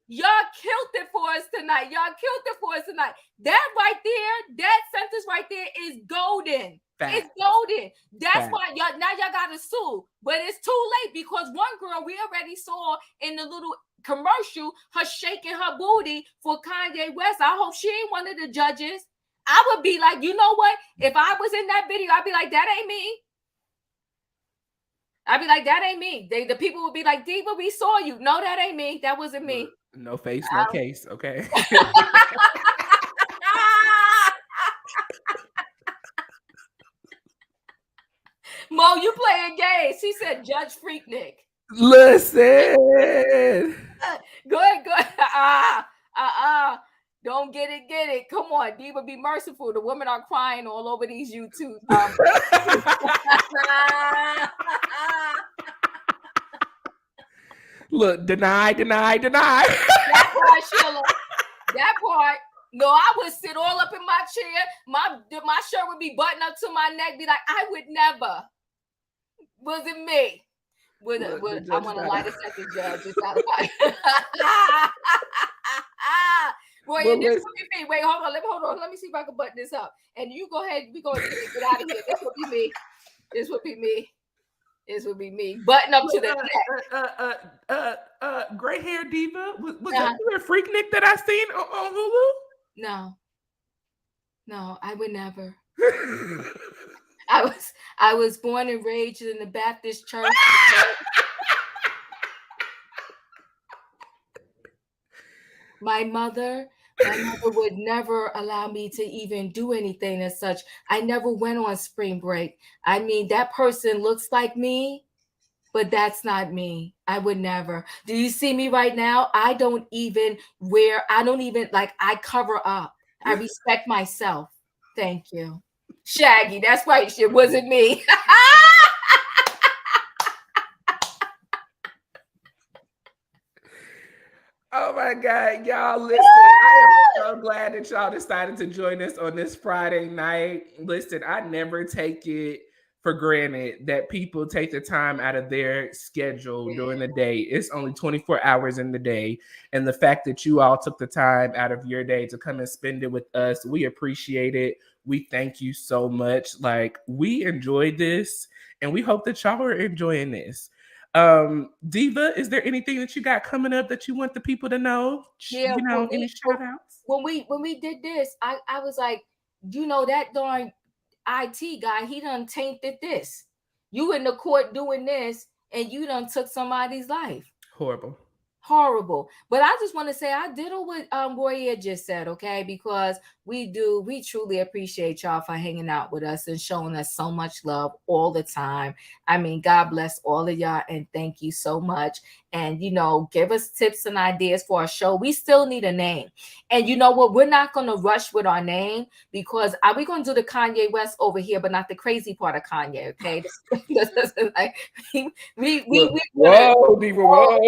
Y'all killed it for us tonight. That right there, that sentence right there is golden. Fact. It's golden. That's why y'all gotta sue. But it's too late, because one girl we already saw in the little commercial, her shaking her booty for Kanye West. I hope she ain't one of the judges. I would be like, you know what? If I was in that video, I'd be like, that ain't me. The people would be like, Diva, we saw you. No, that ain't me. That wasn't me. No face, no case. Okay. Mo, you playing games. She said, Judge Freaknik. Listen. Go ahead. Don't get it. Come on, Diva, be merciful. The women are crying all over these YouTube. Look, deny. That part, Sheila. That part. No, I would sit all up in my chair. My shirt would be buttoned up to my neck. Be like, I would never. Was it me? I want to light a second judge. It's not about Boy, well, this would be me. Wait, hold on. Let me see if I can button this up. And you go ahead. We go ahead and get out of here. This would be me. Button up to the neck. Gray hair diva. Was that you at Freaknik that I seen on Hulu? No, I would never. I was born and raised in the Baptist church. My mother would never allow me to even do anything as such. I never went on spring break. I mean, that person looks like me, but that's not me. I would never. Do you see me right now? I cover up. I respect myself. Thank you. Shaggy, that's right. It wasn't me. Oh my God, y'all listen. I am so glad that y'all decided to join us on this Friday night. Listen, I never take it for granted that people take the time out of their schedule during the day. It's only 24 hours in the day. And the fact that you all took the time out of your day to come and spend it with us, we appreciate it. We thank you so much. Like, we enjoyed this, and we hope that y'all are enjoying this. Diva, is there anything that you got coming up that you want the people to know? Yeah, You know, any shout outs? When we did this, I was like, that darn IT guy, he done tainted this. You in the court doing this, and you done took somebody's life. Horrible. But I just want to say I did what Roya just said, okay? Because we truly appreciate y'all for hanging out with us and showing us so much love all the time. I mean, God bless all of y'all, and thank you so much. And give us tips and ideas for our show. We still need a name. And you know what? We're not gonna rush with our name, because we're gonna do the Kanye West over here, but not the crazy part of Kanye, okay? Like, whoa, Diva, whoa.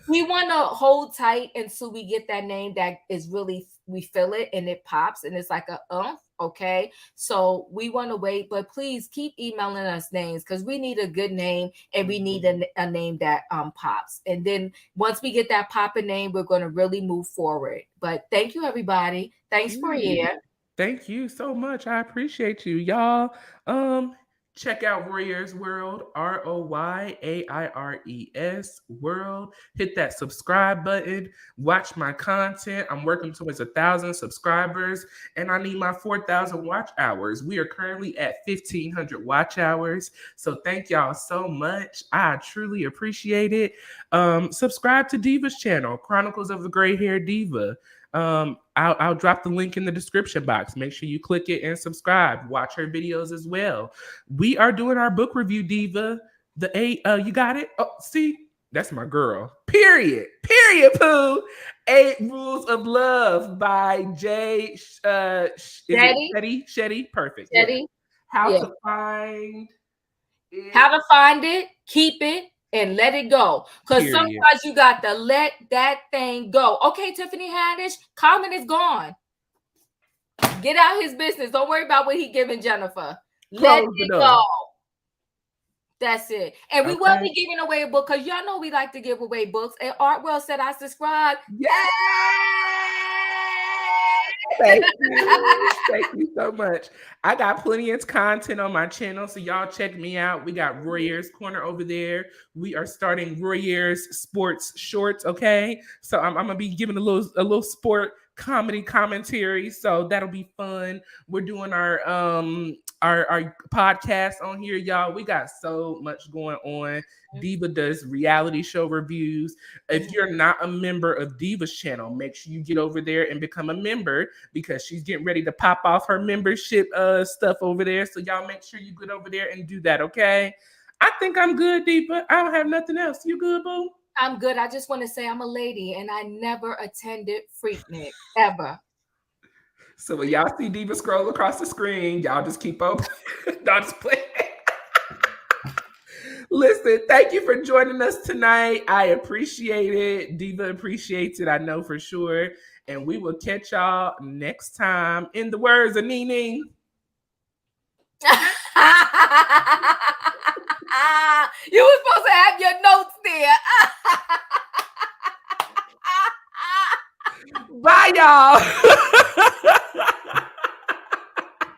We want to hold tight until we get that name that is really, we feel it and it pops and it's like okay. So we want to wait, but please keep emailing us names, because we need a good name, and we need a name that pops. And then once we get that popping name, we're going to really move forward. But thank you, everybody. Thanks for here. Thank you so much. I appreciate you, y'all. Check out Royairs World, ROYAIRES World. Hit that subscribe button. Watch my content. I'm working towards 1,000 subscribers, and I need my 4,000 watch hours. We are currently at 1,500 watch hours. So thank y'all so much. I truly appreciate it. Subscribe to Diva's channel, Chronicles of the Gray Hair Diva. I'll drop the link in the description box. Make sure you click it and subscribe. Watch her videos as well. We are doing our book review, Diva. You got it? Oh, see, that's my girl. Period, Pooh. 8 Rules of Love by Jay Shetty. Perfect. Shetty. Yeah. How to find it, keep it, and let it go. Because sometimes you got to let that thing go. Okay, Tiffany Haddish, Common is gone. Get out his business. Don't worry about what he giving Jennifer. Let it go. That's it. And we will be giving away a book, because y'all know we like to give away books. And Artwell said I subscribe. Yay! Thank you. Thank you so much. I got plenty of content on my channel, so y'all check me out. We got Royairs Corner over there. We are starting Royairs Sports Shorts, okay? So I'm gonna be giving a little sport comedy commentary, so that'll be fun. We're doing our podcast on here, y'all. We got so much going on. Diva does reality show reviews. If you're not a member of Diva's channel, make sure you get over there and become a member, because she's getting ready to pop off her membership stuff over there. So y'all make sure you get over there and do that, okay? I think I'm good, Diva. I don't have nothing else. You good, boo? I'm good. I just want to say I'm a lady, and I never attended Freaknik, ever. So when y'all see Diva scroll across the screen, y'all just keep up. Y'all just play. Listen, thank you for joining us tonight. I appreciate it. Diva appreciates it, I know for sure. And we will catch y'all next time. In the words of Nene. You were supposed to have your notes there. Bye, y'all.